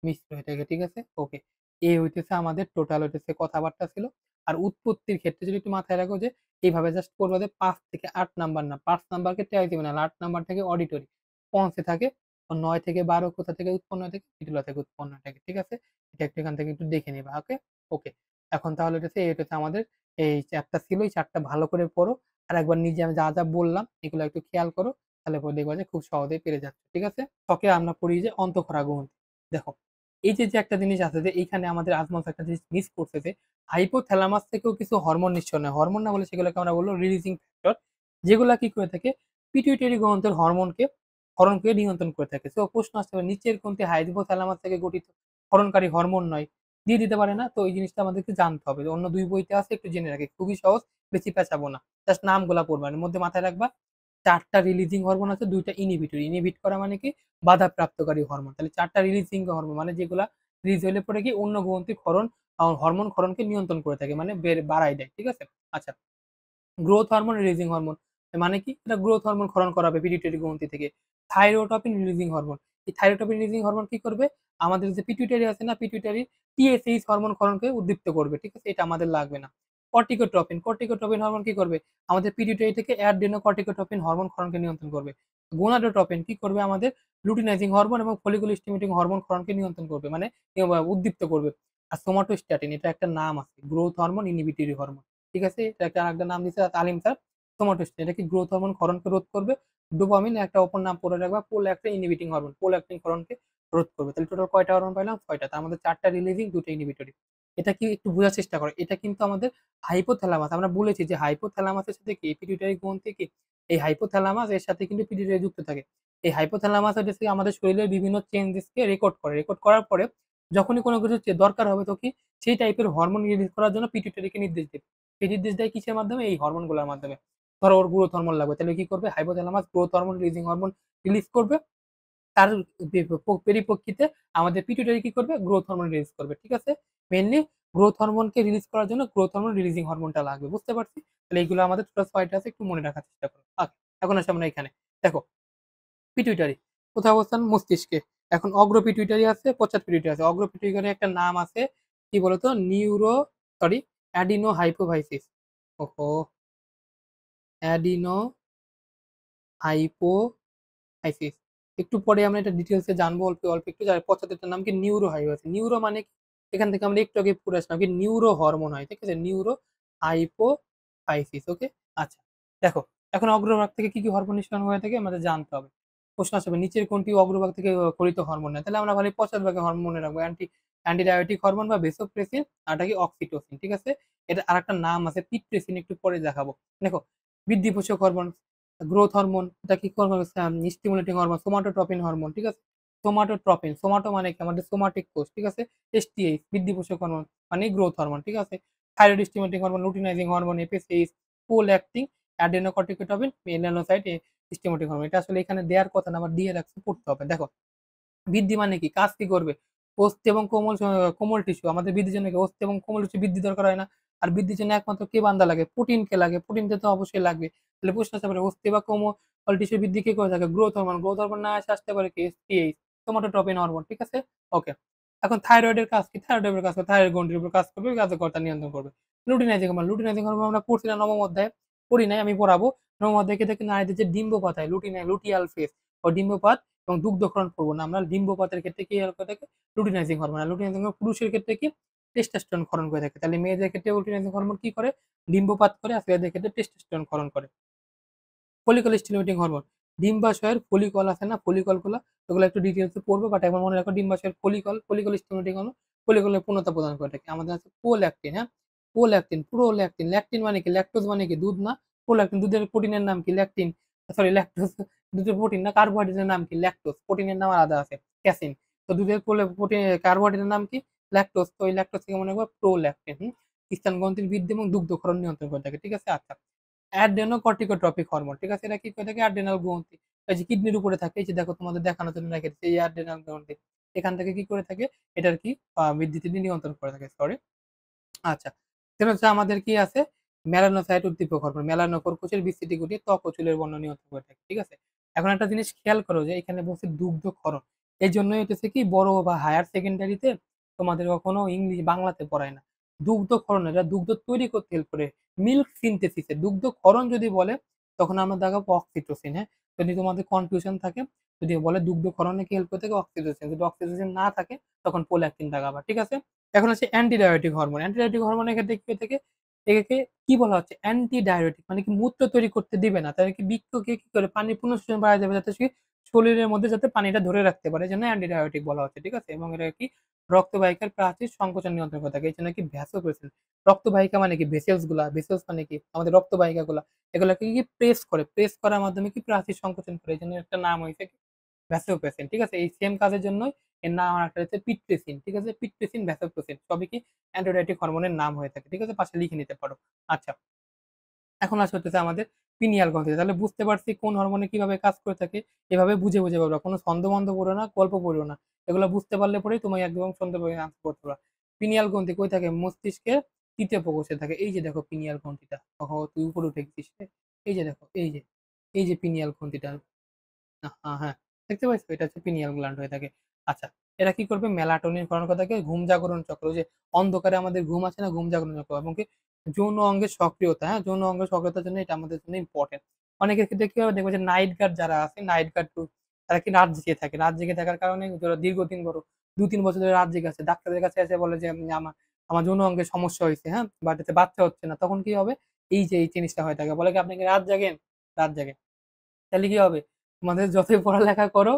A: মিশ্র হয়ে থাকে, ঠিক আছে। ওকে। এই হইতেছে আমাদের টোটাল হইতেছে কথাবার্তা ছিল। আর উৎপত্তির ক্ষেত্রে যদি একটু মাথায় রাখো যে এইভাবে জাস্ট পড়বা যে ৫ থেকে ৮ নাম্বার না ৫ নাম্বারকে ট্রাইজেমিনাল, ৮ নাম্বার থেকে অডিটরি, পঞ্চে থাকে ৯ থেকে ১২ কোথা থেকে উৎপন্ন হয়ে থাকে পিটুলা থেকে উৎপন্ন হয়ে থাকে, ঠিক আছে। এটা একটু এখান থেকে একটু দেখে নিবা, ওকে। ওকে। এখন তাহলে হইতেছে এই হইতেছে আমাদের এই ৪ টা ছিল এই ৪ টা ভালো করে পড়ো। আর একবার নিজে আমি যা বললাম এগুলো একটু খেয়াল করো। তাহলে পরে দেখবা যে খুব সহজেই পেরে যাচ্ছ, ঠিক আছে। ত্বকে আমরা পড়ি যে অন্তঃক্ষরা গ্রন্থি। দেখো এই যে একটা জিনিস আছে যে এইখানে আমাদের আজমল একটা জিনিস মিস করছে যে হাইপোথ্যালামাস থেকেও কিছু হরমোন নিঃসরণ হয়। হরমোন না বলে সেগুলোকে আমরা বলবো রিলিজিং ফ্যাক্টর, যেগুলা কি করে থাকে পিটুইটারি গ্রন্থের হরমোনকে ক্ষরণকে নিয়ন্ত্রণ করে থাকে। সো প্রশ্ন আসতে পারে নিচের কোনটি হাইপোথ্যালামাস থেকে গঠিত ক্ষরণকারী হরমোন নয়? দিয়ে দিতে পারে না। তো এই জিনিসটা আমাদেরকে জানতে হবে। অন্য ২ বইতে আছে একটু জেনে রাখি। খুবই সহজ, বেশি পেঁচাবো না। জাস্ট নামগুলা পড়বা। এর মধ্যে মাথায় রাখবা ৪ টা রিলিজিং হরমোন আছে, ২ টা ইনহিবিটরি। ইনহিবিট করা মানে কি বাধাপ্রাপ্তকারী হরমোন। তাহলে ৪ টা রিলিজিং হরমোন মানে যেগুলা রিলিজ হইলে পরে কি অন্য গ্রন্থির হরমোন ক্ষরণকে নিয়ন্ত্রণ করে থাকে মানে বাড়ায় দেয়, ঠিক আছে। আচ্ছা, গ্রোথ হরমোন, রিলিজিং হরমোন মানে কি এটা গ্রোথ হরমোন ক্ষরণ করাবে পিটুইটারি গ্রন্থি থেকে। থাইরোটপিন রিলিজিং হরমোন, এই থাইরোটপিন রিলিজিং হরমোন কি করবে আমাদের যে পিটুইটারি আছে না পিটুইটারি টিএসএইচ হরমোন ক্ষরণকে উদ্দীপ্ত করবে, ঠিক আছে। এটা আমাদের লাগবে না। কর্টিকোট্রপিন হরমোন কি করবে আমাদের পিটুইটারি থেকে অ্যাডেনোকর্টিকোট্রপিন হরমোন ক্ষরণকে নিয়ন্ত্রণ করবে। গোনাডোট্রপিন কি করবে আমাদের লুটিনাইজিং হরমোন এবং ফলিকুল স্টিমুলেটিং হরমোন ক্ষরণকে নিয়ন্ত্রণ করবে মানে উদ্দীপ্ত করবে। আর সোমাটোস্ট্যাটিন এটা একটা নাম আছে গ্রোথ হরমোন ইনহিবিটরি হরমোন, ঠিক আছে। এটাকে আরেকটা নাম দিচ্ছে তালিম স্যার সোমাটোস্টেরন। এটা কি গ্রোথ হরমোন ক্ষরণকে রোধ করবে। ডোপামিন একটা অপর নাম পড়ে রাখবা প্রোল্যাক্টিন ইনহিবিটিং হরমোন, প্রোল্যাক্টিন ক্ষরণকে রোধ করবে। তাহলে টোটাল কয়টা হরমোন পাইলাম ৬টা। তার মধ্যে ৪ টা রিলিজিং ২ টা ইনহিবিটরি। এটা কি একটু বোঝার চেষ্টা করো। এটা কিন্তু আমাদের হাইপোথ্যালামাস। আমরা বলেছি যে হাইপোথ্যালামাসের সাথে কি পিটুইটারি গ্রন্থি কি এই হাইপোথ্যালামাস এর সাথে কিন্তু পিটুইটারি যুক্ত থাকে। এই হাইপোথ্যালামাস হচ্ছে আমাদের শরীরের বিভিন্ন চেঞ্জেসকে রেকর্ড করে। রেকর্ড করার পরে যখনই কোনো কিছু দরকার হবে তো কি সেই টাইপের হরমোন রিলিজ করার জন্য পিটুইটারিকে নির্দেশ দেবে। এই নির্দেশ দেয় কিসের মাধ্যমে এই হরমোনগুলোর মাধ্যমে। ধরো ওর গ্রোথ হরমোন লাগবে তাহলে কি করবে hypothalamus growth hormone releasing hormone release করবে। তার পরিপ্রেক্ষিতে আমাদের পিটুইটারি কি করবে গ্রোথ হরমোন রিলিজ করবে, ঠিক আছে। মেইনলি গ্রোথ হরমোনকে রিলিজ করার জন্য গ্রোথ হরমোন রিলিজিং হরমোনটা লাগবে, বুঝতে পারছি। তাহলে এইগুলো আমাদের টোটাল ৬টা আছে একটু মনে রাখার চেষ্টা করো। আচ্ছা, এখন আসি আমরা এখানে দেখো পিটুইটারি কোথায় অবস্থান মস্তিষ্কে। এখন অগ্র পিটুইটারি আছে, পশ্চাৎ পিটুইটারি আছে। অগ্র পিটুইটারি একটা নাম আছে কি বলতো, সরি, অ্যাডিনো হাইপোফাইসিস। ওহো, অ্যাডিনো হাইপোফাইসিস। একটু পরে আমরা এটা ডিটেলসে জানবো, অল্প অল্প একটু। পশ্চাৎটার নাম কি নিউরো হাইপোফাইসিস। নিউরো মানে কি, এখান থেকে আমরা একটু আগে পড়ে আসলাম কি নিউরো হরমোন হয়, ঠিক আছে, নিউরো হাইপোফাইসিস। ওকে, আচ্ছা দেখো, এখন অগ্রভাগ থেকে কি কি হরমোন নিঃসরণ হয়ে থাকে আমাদের জানতে হবে। প্রশ্ন আসবে নিচের কোনটি অগ্রভাগ থেকে খরিত হরমোন নয়, তাহলে আমরা খালি পশ্চাৎভাগে হরমোন মনে রাখবো, অ্যান্টিডায়োটিক হরমোন বা ভেসোপ্রেসিন, আর এটা কি অক্সিটোসিন, ঠিক আছে। এটা আরেকটা নাম আছে পিট্রেসিন, একটু পরে দেখাবো। দেখো, বৃদ্ধি পোষক হরমোন, গ্রোথ হরমোন, এটা কি hormone, stimulating hormone, somatotropin hormone, ঠিক আছে। সোমাটোট্রপিন, সোমাটো মানে কি আমাদের সোমাটিক কোষ, ঠিক আছে। এসটিএইচ বৃদ্ধি পোষক হরমোন মানে গ্রোথ হরমোন, ঠিক আছে। Thyroid stimulating hormone, luteinizing hormone, এপিএসএইচ, prolactin, adrenocorticotropin, melanocyte stimulating hormone. এটা আসলে এখানে দেওয়ার কথা না, আবার দিয়ে রাখছে, পড়তে হবে। দেখো, বৃদ্ধি মানে কি, কাজ কি করবে, অস্থি এবং কোমল টিস্যু, আমাদের বৃদ্ধির জন্য কি অস্থি এবং কোমল টিস্যু বৃদ্ধি দরকার হয় না? আর বৃদ্ধির জন্য একমাত্র কে বান্দা লাগে, প্রোটিন কে লাগে, প্রোটিনটা তো অবশ্যই লাগবে। তাহলে প্রশ্ন আসতে পারে অস্থি বা কোমল টিস্যু বৃদ্ধি কে করে থাকে, গ্রোথ হরমোন। গ্রোথ হরমোন না আসে আসতে পারে কি এসটিএইচ, সোমাটোট্রপিন হরমোন, ঠিক আছে। ওকে, এখন থাইরয়েডের কাজ কি, থাইরয়েডের কাজ করে থাইরয়েড গ্রন্থির উপর কাজ করবে, কার্যকর্তা নিয়ন্ত্রণ করবে। লুটিনাইজিং হরমোন, লুটিনাইজিং হরমোন আমরা পড়ছি না নবম অধ্যায়ে, পড়ি নাই, আমি পড়াবো। নবম অধ্যায়ে থেকে নারীদের যে ডিম্বপাত হয়, লুটিয়াল ফেজ ও ডিম্বপাত এবং দুগ্ধক্ষরণ করবো না আমরা। ডিম্বপাতের ক্ষেত্রে কি করে থাকে, লুটিনাইজিং হরমোন। আর লুটিনাইজিং হরমোন পুরুষের ক্ষেত্রে কি টেস্টোস্টেরন ক্ষরণ করে থাকে। তাহলে মেয়েদের ক্ষেত্রে লুটিনাইজিং হরমোন কি করে, ডিম্বপাত করে, আর ছেলেদের ক্ষেত্রে টেস্টোস্টেরন ক্ষরণ করে। ফলিকল স্টিমুলেটিং হরমোন, ডিম্বাশয়ের ফলিকল আছে না, ফলিকল গুলো, ওগুলো একটু ডিটেলসে পড়বো, বাট এখন মনে রাখো ডিম্বাশয়ের ফলিকল স্টিমুলেটিং হরমোন, ফলিকলের পূর্ণতা প্রদান করে থাকে। আমাদের আছে প্রোল্যাকটিন, হ্যাঁ, প্রোল্যাকটিন, ল্যাকটিন মানে কি, ল্যাকটোজ মানে কি দুধ না, প্রোল্যাকটিন দুধের প্রোটিনের নাম কি, ল্যাকটিন, সরি ল্যাকটোজ, দুধের প্রোটিন না, কার্বোহাইড্রেটের নাম কি, ল্যাকটোজ, প্রোটিনের নাম আলাদা আছে ক্যাসিন। তো দুধের প্রোটিন কার্বোহাইড্রেটের নাম কি, ল্যাকটোজ। তো ওই ল্যাকটোজ থেকে মনে রাখবো প্রোল্যাকটিন। স্তন গ্রন্থির বৃদ্ধি এবং দুগ্ধক্ষরণ নিয়ন্ত্রণ করে থাকে, ঠিক আছে। আচ্ছা, অ্যাডেনোকর্টিকোট্রপিক হরমোন, ঠিক আছে, এটা কি করে থাকে, অ্যাড্রেনাল গ্রন্থি, এই যে কিডনির উপরে থাকে, এই যে দেখো তোমাদের দেখানোর জন্য রেখে দিচ্ছি, এই অ্যাড্রেনাল গ্রন্থি, এখান থেকে কি করে থাকে, এটার কি বৃদ্ধিটি নিয়ন্ত্রণ করে থাকে, সরি। আচ্ছা, then হচ্ছে আমাদের কি আছে, মেলানোসাইট উদ্দীপক হরমোন, মেলানোকোর কোষের বিস্তৃতি ঘটিয়ে ত্বক ও চুলের বর্ণ নিয়ন্ত্রণ করে থাকে, ঠিক আছে। এখন একটা জিনিস খেয়াল করো যে এখানে বলছে দুগ্ধ ক্ষরণ, এই জন্যই হচ্ছে কি বড় বা হায়ার সেকেন্ডারিতে তোমাদের কখনো ইংলিশ বাংলাতে পড়ায় না। দুগ্ধ ক্ষরণ, এটা দুগ্ধ তৈরি করতে হেল্প করে, মিল্ক সিনথেসিসে। দুগ্ধ ক্ষরণ যদি বলে তখন আমরা দেখাবো অক্সিটোসিন, হ্যাঁ। যদি তোমাদের কনফিউশন থাকে, যদি বলে দুগ্ধ ক্ষরণে কি হেল্প করে থাকে, অক্সিটোসিন, যদি অক্সিটোসিন না থাকে তখন প্রোল্যাকটিন দেখাবা, ঠিক আছে। এখন হচ্ছে অ্যান্টিডায়োটিক হরমোন। অ্যান্টিডায়োটিক হরমোনের ক্ষেত্রে কি হয়ে থাকে, একে কি বলা হচ্ছে, অ্যান্টিডায়োটিক মানে কি মূত্র তৈরি করতে দিবে না, তাহলে কি বৃক্ককে কি করে পানির পুনঃশোষণ বাড়ায় যাবে, যাতে সে শরীরের মধ্যে যাতে পানিটা ধরে রাখতে পারে, এই জন্য অ্যান্টিডায়োটিক বলা হচ্ছে, ঠিক আছে। এবং এটা কি রক্তবাহিকার প্রাচীর সংকোচন নিয়ন্ত্রণ করে থাকে, এই জন্য কি ভ্যাসোপ্রেসিন। রক্তবাহিকা মানে কি, ভেসেলস গুলা, ভেসেলস মানে কি আমাদের রক্তবাহিকা গুলা, এগুলাকে কি প্রেস করে, প্রেস করার মাধ্যমে কি প্রাচীর সংকোচন করে, এই জন্য একটা নাম হয়েছে ভ্যাসোপ্রেসিন, ঠিক আছে। এই সেম কাজের জন্যই এর নাম আরেকটা হচ্ছে পিট্রেসিন, ঠিক আছে। পিট্রেসিন, ভ্যাসোপ্রেসিন সবই কি অ্যান্টিডায়োটিক হরমোনের নাম হয়ে থাকে, ঠিক আছে, পাশে লিখে নিতে পারো। আচ্ছা, এখন আসে হচ্ছে আমাদের পিনিয়াল গ্রন্থি। তাহলে বুঝতে পারছি কোন হরমোনে কিভাবে কাজ করে থাকে, এভাবে বুঝে বুঝে পারবা, কোনো ছন্দ-মন্দ পড়ো না, গল্প পড়িও না। এগুলো বুঝতে পারলে পরেই তুমি একদম সুন্দরভাবে আনসার করতে পারবা। পিনিয়াল গ্রন্থি কই থাকে, মস্তিষ্কের তৃতীয় প্রকোষ্ঠে থাকে। এই যে দেখো পিনিয়াল গ্রন্থিটা, ওহো তুই উপরে উঠে গেছিস রে। এই যে দেখো, এই যে পিনিয়াল গ্রন্থিটা, হ্যাঁ, দেখতে পাইছো? এটা হচ্ছে পিনিয়াল গ্ল্যান্ড হয়ে থাকে। আচ্ছা, এরা কি করবে, মেলাটোনিন ক্ষরণ করে থাকে, ঘুম জাগরণ চক্র, ওই যে অন্ধকারে আমাদের ঘুম আসে না, ঘুম জাগরণ চক্র, এবং কি যৌন অঙ্গের সক্রিয়তা, হ্যাঁ, যৌন অঙ্গের সক্রিয়তার জন্য এটা আমাদের জন্য ইম্পর্টেন্ট। অনেকের ক্ষেত্রে কি হবে, দেখবে যে নাইট গার্ড যারা আছে, নাইট গার্ড তারা কি রাত জেগে থাকে, রাত জেগে থাকার কারণে যারা দীর্ঘদিন বড় ২-৩ বছর ধরে রাত জেগে আছে, ডাক্তারের কাছে এসে বলে যে আমার আমার যৌন অঙ্গের সমস্যা হয়েছে, হ্যাঁ, বাট এতে বাচ্চা হচ্ছে না, তখন কি হবে, এই যে এই জিনিসটা হয়ে থাকে, বলে কি আপনি কি রাত জাগেন, রাত জাগেন, তাহলে কি হবে, তোমাদের যতই পড়ালেখা করো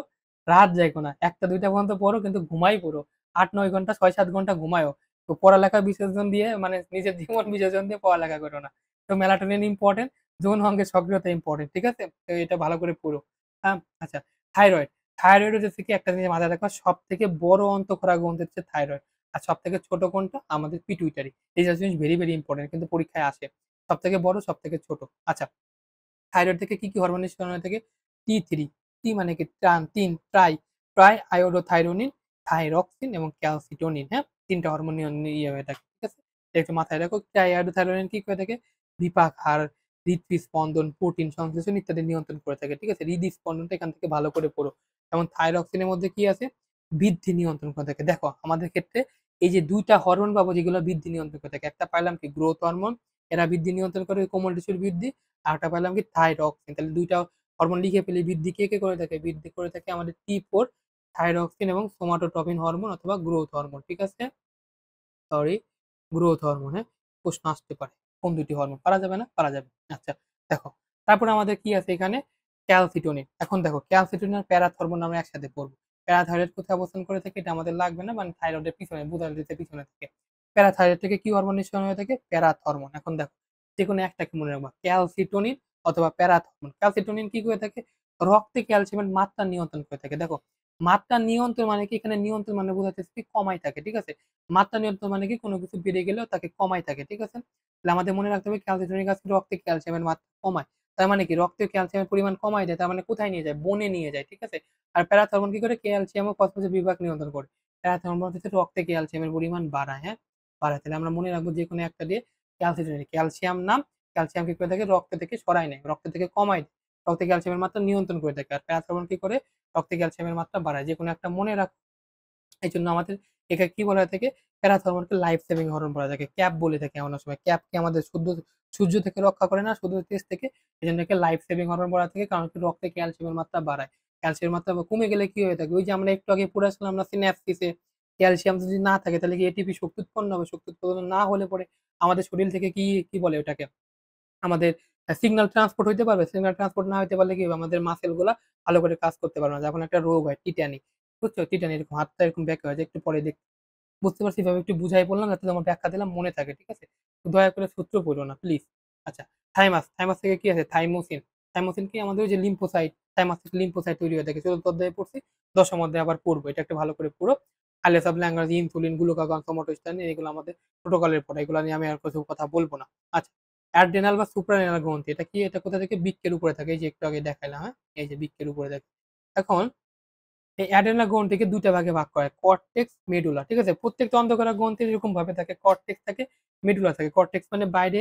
A: রাত জাগো না, ১টা ২টা পর্যন্ত পড়ো, কিন্তু ঘুমাই পুরো ৮-৯ ঘন্টা, ৬-৭ ঘন্টা ঘুমায়ও। তো পড়ালেখা বিসর্জন দিয়ে, মানে নিজের জীবন বিসর্জন দিয়ে পড়ালেখা করো না। তো মেলাটোনিন ইম্পর্টেন্ট, যৌন অঙ্গের সক্রিয়তা ইম্পর্টেন্ট, ঠিক আছে। তো এটা ভালো করে পড়ো। হ্যাঁ, আচ্ছা, থাইরয়েড, থাইরয়েড হচ্ছে কি একটা জিনিস মাথায় রাখবা, সব থেকে বড় অন্তঃক্ষরা গ্রন্থি হচ্ছে থাইরয়েড, আর সব থেকে ছোট কোনটা, আমাদের পিটুইটারি। এই জিনিস ভেরি ভেরি ইম্পর্টেন্ট, কিন্তু পরীক্ষায় আসে, সব থেকে বড়, সব থেকে ছোট। আচ্ছা, থাইরয়েড থেকে কি কি হরমোন নিঃসরণ হয়ে থাকে, টি3, টি মানে কি তিন, ট্রাই আয়োডোথাইরোনিন, থাইরক্সিন এবং ক্যালসিটোনিন, হ্যাঁ, ৩টা হরমোন ইয়ে হয়ে থাকে, ঠিক আছে। এটা একটু মাথায় রাখো। ট্রাই আয়োডোথাইরোনিন কি করে থাকে, বিপাক হার, হৃদস্পন্দন, প্রোটিন সংশ্লেষণ ইত্যাদি নিয়ন্ত্রণ করে থাকে, ঠিক আছে। হৃদস্পন্দনটা এখান থেকে ভালো করে পড়ো। যেমন থাইরক্সিনের মধ্যে কি আছে, বৃদ্ধি নিয়ন্ত্রণ করে থাকে। দেখো আমাদের ক্ষেত্রে এই যে ২ টা হরমোন পাবো যেগুলো বৃদ্ধি নিয়ন্ত্রণ করে থাকে। একটা পাইলাম কি গ্রোথ হরমোন, এরা বৃদ্ধি নিয়ন্ত্রণ করে কোমল টিস্যুর বৃদ্ধি। আরেকটা পাইলাম কি থাইরক্সিন। তাহলে ২ টা হরমোন লিখে ফেলি। বৃদ্ধি কে করে থাকে? বৃদ্ধি করে থাকে আমাদের T4, থাইরক্সিন এবং সোমাটোট্রপিন হরমোন অথবা গ্রোথ হরমোন। ঠিক আছে? সরি, গ্রোথ হরমোন, হ্যাঁ? প্রশ্ন আসতে পারে। কোন ২ টি হরমোন? পারা যাবে না? পারা যাবে। আচ্ছা, দেখো। তারপরে আমাদের কি আছে এখানে? ক্যালসিটোনিন। এখন দেখো ক্যালসিটোনিন আর প্যারাথর্মোন আমরা একসাথে পড়ব। প্যারাথাইরয়েড কোথায় অবস্থান করে থাকে? এটা আমাদের লাগবে না। মানে থাইরয়েডের পিছনে, বুধালিতে পিছনে থাকে। প্যারাথাইরয়েড থেকে কি হরমোন নিঃসরণ হয়ে থাকে? প্যারাথর্মোন। এখন দেখো, যেকোনো একটাকে মনে রাখবা। ক্যালসিটোনিন অথবা প্যারাথর্মোন। ক্যালসিটোনিন কি করে থাকে? রক্তে ক্যালসিয়ামের মাত্রা নিয়ন্ত্রণ করে থাকে। দেখো, মাত্রা নিয়ন্ত্রণ মানে কি? এখানে নিয়ন্ত্রণ মানে বোঝাতেছে কি কমায় থাকে। ঠিক আছে? মাত্রা নিয়ন্ত্রণ মানে কি? কোনো কিছু বেড়ে গেলেও তাকে কমায় থাকে। ঠিক আছে? তাহলে আমাদের মনে রাখতে হবে ক্যালসিটনিক অ্যাসিড রক্তে ক্যালসিয়ামের মাত্রা কমায়। তার মানে কি? রক্তে ক্যালসিয়ামের পরিমাণ কমায় দেয়। তার মানে কোথায় নিয়ে যায়? বনে নিয়ে যায়। ঠিক আছে? আর প্যারাথর্মোন কি করে? ক্যালসিয়াম ও ফসফরাসের বিভাগ নিয়ন্ত্রণ করে। প্যারাথর্মোন হচ্ছে রক্তে ক্যালসিয়ামের পরিমাণ বাড়ায়, হ্যাঁ? বাড়ায়। তাহলে আমরা মনে রাখবো যেকোনো একটা দিয়ে ক্যালসিটনিক। ক্যালসিয়াম নাম, ক্যালসিয়াম কি করে থাকে? রক্ত থেকে সরায় নেয়। রক্ত থেকে কমায় দেয়। রক্তে ক্যালসিয়ামের মাত্রা নিয়ন্ত্রণ করে থাকে। আর প্যারাথর্মোন কি করে? রক্তে ক্যালসিয়ামের মাত্রা বাড়ায়। যেকোনো একটা মনে রাখ। এইজন্য আমাদের একে কি বলা হয়ে থাকে? প্যারাথর্মোনকে লাইফ সেভিং হরমোন বলা থাকে। ক্যাপ বলে থাকি আমরা অনেক সময়। ক্যাপকে আমাদের সূর্য থেকে রক্ষা করে না, শুধু তেজ থেকে। এজন্য একে লাইফ সেভিং হরমোন বলা থাকে। কারণ কি রক্তে ক্যালসিয়ামের মাত্রা বাড়ায়। ক্যালসিয়ামের মাত্রা কমে গেলে কি হয়ে থাকে? ওই যে আমরা একটু আগে পড়ে আসলাম না সিন্যাপসিসে, ক্যালসিয়াম যদি না থাকে তাহলে কি এটিপি শক্তি উৎপন্ন হবে? শক্তি উৎপাদন না হলে পরে আমাদের শরীর থেকে কি বলে ওটাকে? আমাদের সিগন্যাল ট্রান্সপোর্ট হইতে পারবে। সিগন্যাল ট্রান্সপোর্ট না হইতে পারলে কি হবে? আমাদের মাসল গুলা ভালো করে কাজ করতে পারবে না। যখন একটা রোগ হয় টিটানি, বুঝছো? টিটানি এরকম হাতটা এরকম ব্যাকা হয়ে যায়। একটু পরে বুঝতে পারছি এভাবে একটু বুঝাই বললাম যাতে তোমার ব্যাখ্যা দিলাম মনে থাকে। ঠিক আছে? তো দয়া করে সূত্র পড়ো না প্লিজ। আচ্ছা, থাইমাস, থাইমাস থেকে কি আছে? থাইমোসিন। থাইমোসিন কি আমাদের ওই যে লিম্ফোসাইট, থাইমাস থেকে লিম্ফোসাইট তৈরি হয়ে থাকে। ৪র্থ অধ্যায়ে পড়ছি, ১০ম অধ্যায়ে আবার পড়বো। এটা একটু ভালো করে পড়ো। আইলেস অফ ল্যাঙ্গার্জ, ইনসুলিন, গ্লুকাগন, সোমাটোস্ট্যাটিন এগুলো আমাদের প্রোটোকলের পড়া। এগুলো নিয়ে আমি আর কিছু কথা বলব না। আচ্ছা, অ্যাড্রেনাল বা সুপ্রারেনাল গ্রন্থি। এটা কি? এটা কোথা থেকে? বৃক্কের উপরে থাকে। এই যে একটু আগে দেখাইলাম, হ্যাঁ? এই যে বৃক্কের উপরে থাকে। এখন এই অ্যাডেনাল গ্রন্থিকে ২ টা ভাগে ভাগ করা হয়। Cortex, medulla. ঠিক আছে? প্রত্যেকটা অন্ধকোষা গ্রন্থির এরকম ভাবে থাকে। কর্টেক্স থাকে, মেডুলা থাকে। কর্টেক্স মানে বাইরে,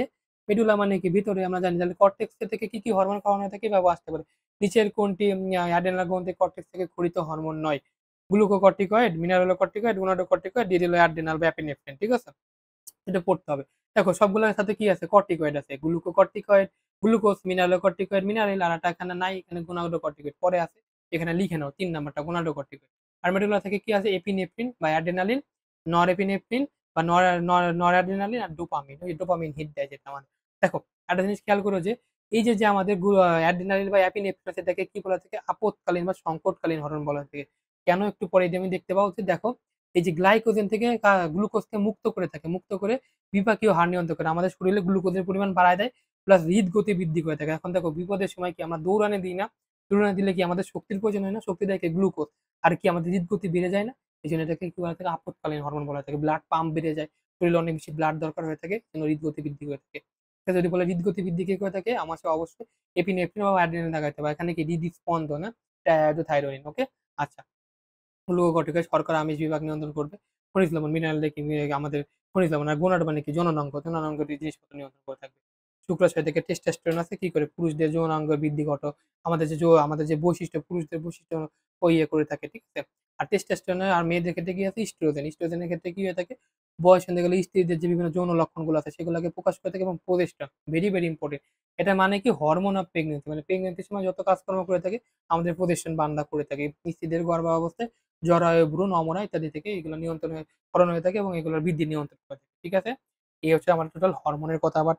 A: মেডুলা মানে কি ভিতরে আমরা জানি। তাহলে কর্টেক্স থেকে কি হরমোন খাওয়ানো হয়ে থাকে? এভাবে আসতে পারে। নিচের কোনটি অ্যাডেনাল গ্রন্থি কর্টেক্স থেকে ক্ষরিত হরমোন নয়? গ্লুকোকর্টিকয়েড, মিনারেলোকর্টিকয়েড, গোনাডোকর্টিকয়েড, দিয়ে দিল অ্যাডেনাল বা এপিনেফ্রিন। ঠিক আছে? এটা পড়তে হবে। দেখো সবগুলোর সাথে কি আছে? কর্টিকয়েড আছে। Glucocorticoid, glucose, mineralocorticoid, mineral. আর একটা এখানে নাই, এখানে গোনাডোকর্টিকয়েড পরে আছে। এখানে লিখে নাও ৩ নাম্বারটা গোনাডোকর্টিকয়েড। আর মেডুলা থেকে কি আছে? এপিনেফ্রিন বা অ্যাড্রেনালিন, নরএপিনেফ্রিন বা নরঅ্যাড্রেনালিন আর ডোপামিন। ওই ডোপামিন হিট দেয় যেটা আমাদের। দেখো একটা জিনিস খেয়াল করো যে এই যে আমাদের অ্যাড্রেনালিন বা এপিনেফ্রিন আছে এটাকে কি বলা থাকে? আপদকালীন বা সংকটকালীন হরমোন বলা হয়ে থাকে। কেন? একটু পরে তুমি দেখতে পাও যে দেখো এই যে গ্লাইকোজেন থেকে গ্লুকোজকে মুক্ত করে থাকে। মুক্ত করে বিপাকীয় হার নিয়ন্ত্রণ করে। আমাদের শরীরে গ্লুকোজের পরিমাণ বাড়ায় দেয়। প্লাস হৃদগতি বৃদ্ধি করে থাকে। এখন দেখো বিপদের সময় কি আমরা দৌড়ানি দিই না? দৌড়ানি দিলে কি আমাদের শক্তির প্রয়োজন হয় না? শক্তি দেয় কে? গ্লুকোজ। আর কি আমাদের হৃদগতি বেড়ে যায় না? এজন্য এটাকে কি বলা থাকে? আপদকালীন হরমোন বলা থাকে। ব্লাড পাম্প বেড়ে যায়। শরীরে অনেক বেশি ব্লাড দরকার হয়ে থাকে। এজন্য হৃদগতি বৃদ্ধি করে থাকে। যদি বলে হৃদগতি বৃদ্ধি কে করে থাকে? আমার সে অবশ্যই এপিনেফ্রিন বা অ্যাড্রিনালিন লাগাইতে হবে। এখানে কি হৃদস্পন্দন, হ্যাঁ? ডায়াজোথাইরোইন, ওকে? আচ্ছা। গ্লুকোকর্টিকয়েড শর্করা আমিষ বিভাগ নিয়ন্ত্রণ করবে। খনিজ লবণ মিনারেল দেখি আমাদের খনিজ লবণ। আর গোনাড মানে কি? জননাঙ্গ। জননাঙ্গ জিনিসপত্র নিয়ন্ত্রণ করে থাকবে। শুক্রাশয় থেকে টেস্টোস্টেরন আছে কি করে? পুরুষদের যৌনাঙ্গ বৃদ্ধি আমাদের যে বৈশিষ্ট্য, পুরুষদের বৈশিষ্ট্য করে থাকে। ঠিক আছে? আর টেস্টোস্টেরন আর মেয়েদের ক্ষেত্রে কি আছে? ইস্ট্রোজেন। ইস্ট্রোজেনের ক্ষেত্রে কি হয়ে থাকে? বয়স হয়ে গেলে স্ত্রীদের যে বিভিন্ন যৌন লক্ষণগুলো আছে সেগুলোকে প্রকাশ করে থাকে এবং প্রজেস্টেরন ভেরি, ভেরি ইম্পোর্টেন্ট। এটা মানে কি? Hormone of pregnancy. মানে প্রেগন্যান্সির সময় যত কাজকর্ম করে থাকে আমাদের প্রজেস্টেরন বান্দা করে থাকে। স্ত্রীদের গর্ভাবস্থায় জরায়ু, ভ্রূণ, অমরা ইত্যাদি থেকে এগুলো নিয়ন্ত্রণ করানো হয়ে থাকে এবং এগুলোর বৃদ্ধি নিয়ন্ত্রণ করে থাকে। ঠিক আছে? এই হচ্ছে আমার টোটাল হরমোনের কথা। আবার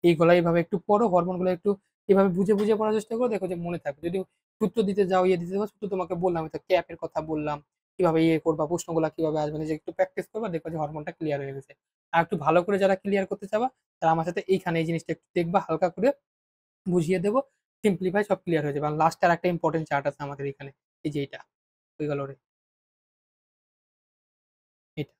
A: এইগুলা এইভাবে একটু পড়ো, হরমোনগুলো একটু এভাবে বুঝে পড়ার চেষ্টা করো। দেখো যে মনে থাকবে। যদি সূত্র দিতে যাও, দিতে যাও, সূত্র তোমাকে বললাম, তো ক্যাপের কথা বললাম। কিভাবে করবা, প্রশ্নগুলা কিভাবে আসবে, নিজে একটু প্র্যাকটিস করবা, দেখবা যে হরমোনটা ক্লিয়ার হয়ে গেছে। আর একটু ভালো করে যারা ক্লিয়ার করতে চাবা, তারা আমার সাথে এইখানে এই জিনিসটা একটু দেখবা, হালকা করে বুঝিয়ে দেব। সিম্পলিফাই সব ক্লিয়ার হয়ে যাবে। আর লাস্টে আরেকটা ইম্পোর্টেন্ট চার্ট আছে আমাদের এখানে। এই যে এইটা, হয়ে গেল রে। এটা।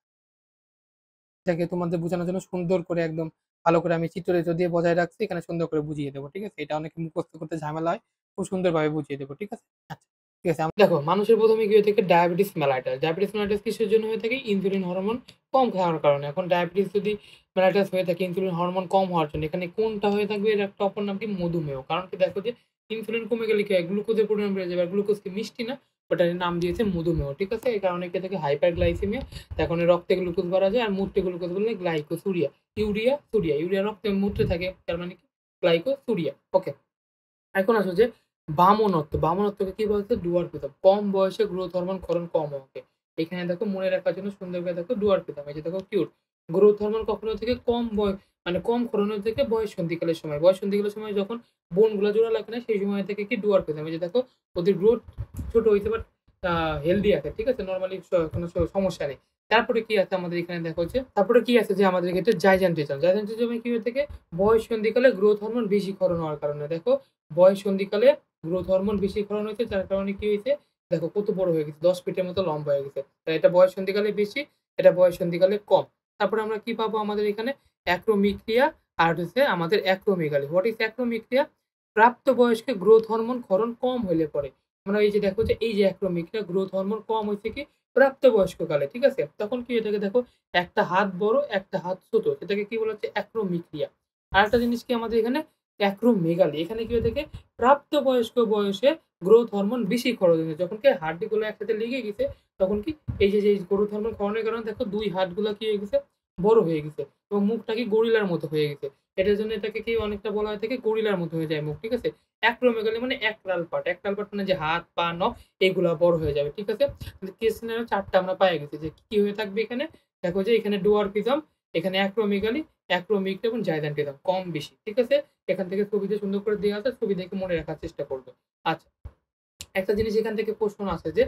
A: এটাকে তোমাদের বোঝানোর জন্য সুন্দর করে একদম ভালো করে আমি চিত্র দিয়ে বজায় রাখছি। এখানে সুন্দর করে বুঝিয়ে দেবো। ঠিক আছে? এটা অনেকে মুখস্থ করতে ঝামেলা হয়। খুব সুন্দরভাবে বুঝিয়ে দেবো। ঠিক আছে? আচ্ছা। ঠিক আছে। দেখো মানুষের ১ম এ কি হয়ে থাকে? Diabetes mellitus. ডায়াবেটিস মেলাইটাস কিসের জন্য হয়ে থাকে? ইনসুলিন হরমোন কম খাওয়ার কারণে। এখন ডায়াবেটিস যদি মেলাইটাস হয়ে থাকে ইনসুলিন হরমোন কম হওয়ার জন্য, এখানে কোনটা হয়ে থাকবে? এর একটা অপর নাম কি? মধুমেহ। কারণ কি? দেখো যে ইনসুলিন কমে গেলে কি হয়? গ্লুকোজের পরিমাণ বেড়ে যাবে। আর গ্লুকোজ কি মিষ্টি না? ওটার নাম দিয়েছে মধুমেহ। ঠিক আছে? এই কারণে কি থাকে হাইপারগ্লাইসেমিয়া, তার কারণে রক্তে গ্লুকোজ বাড়া যায় আর মূত্রে গ্লুকোজ বললে গ্লাইকোসুরিয়া। ইউরিয়া রক্তে মূত্রে থাকে তার মানে কি গ্লাইকোসুরিয়া। ওকে। এখন আসো যে বামনত্ব। বামনত্বকে কি বলছে? ডুয়ার্ফিজম। কম বয়সে গ্রোথ হরমোন ক্ষরণ কম হবে। এখানে দেখো মনে রাখার জন্য সুন্দর করে দেখো ডুয়ার্ফিজম। এই যে দেখো কিউট। গ্রোথ হরমোন কখনো থেকে কম মানে কম ক্ষরণের থেকে বয়ঃসন্ধিকালের সময়। বয়ঃসন্ধিকালের সময় যখন বোনগুলা জোড়া লাগে না সেই সময় থেকে কি ডুয়ার্ফিজম। এই যে দেখো ওদের গ্রোথ ছোট হইছে বাট হেলথি আছে। ঠিক আছে? নরমালি কোনো সমস্যা নেই। তারপরে কি আছে আমাদের এখানে দেখো যে তারপরে কি আছে যে আমাদের ক্ষেত্রে জাইজেন্টিজম। জাইজেন্টিজমে কি হয়ে থাকে? বয়ঃসন্ধিকালে গ্রোথ হরমোন বেশি ক্ষরণ হওয়ার কারণে দেখো বয়ঃসন্ধিকালে গ্রোথ হরমোন বেশি ক্ষরণ হয়েছে যার কারণে কি হয়েছে? দেখো কত বড় হয়ে গেছে। ১০ ফিটের মতো লম্বা হয়ে গেছে। তাই এটা বয়ঃসন্ধিকালে বেশি, এটা বয়ঃসন্ধিকালে কম। তারপরে আমরা কি পাবো আমাদের এখানে? অ্যাক্রোমিক্রিয়া আর হচ্ছে আমাদের অ্যাক্রোমেগালি। What is acromicria? প্রাপ্তবয়স্কে গ্রোথ হরমোন ক্ষরণ কম হইলে পরে। আমরা এই যে দেখো যে এই যে অ্যাক্রোমিক্রিয়া গ্রোথ হরমোন কম হইছে কি? প্রাপ্তবয়স্ক কালে। ঠিক আছে? তখন কি হয়ে থাকে দেখো একটা হাত বড়, একটা হাত ছোট। সেটাকে কি বলা হচ্ছে? অ্যাক্রোমিক্রিয়া। আরেকটা জিনিস কি আমাদের এখানে? অ্যাক্রোমেগালি। এখানে কি হয়ে থাকে? প্রাপ্তবয়স্ক বয়সে গ্রোথ হরমোন বেশি খরচ হয়েছে। যখন কি হাড্ডিগুলো একসাথে লেগে গেছে, তখন কি এই যে গ্রোথ হরমোন ক্ষরণের কারণে দেখো ২ হাতগুলা কি হয়ে গেছে? বড় হয়ে গেছে এবং মুখটা কি গরিলার মতো হয়ে গেছে। এটার জন্য এটাকে কি অনেকটা বলা হয়ে থাকে গরিলার মতো হয়ে যায় মুখ। ঠিক আছে? অ্যাক্রোমেগালি মানে একরাল পার্ট। একরাল পার্ট মানে যে হাত, পা, নখ এগুলা বড় হয়ে যাবে। ঠিক আছে? কেস সিনারিও ৪ টা আমরা পেয়ে গেছি যে কি হয়ে থাকবে এখানে? দেখো যে এখানে ডোয়ার্ফিজম, এখানে অ্যাক্রোমেগালি, অ্যাক্রোমিক্রিয়া এবং জাইজেন্টিজম কম বেশি। ঠিক আছে? এখান থেকে ছবিতে সুন্দর করে দেওয়া আছে। ছবি দেখে মনে রাখার চেষ্টা করবে। আচ্ছা, একটা জিনিস এখান থেকে প্রশ্ন আসে যে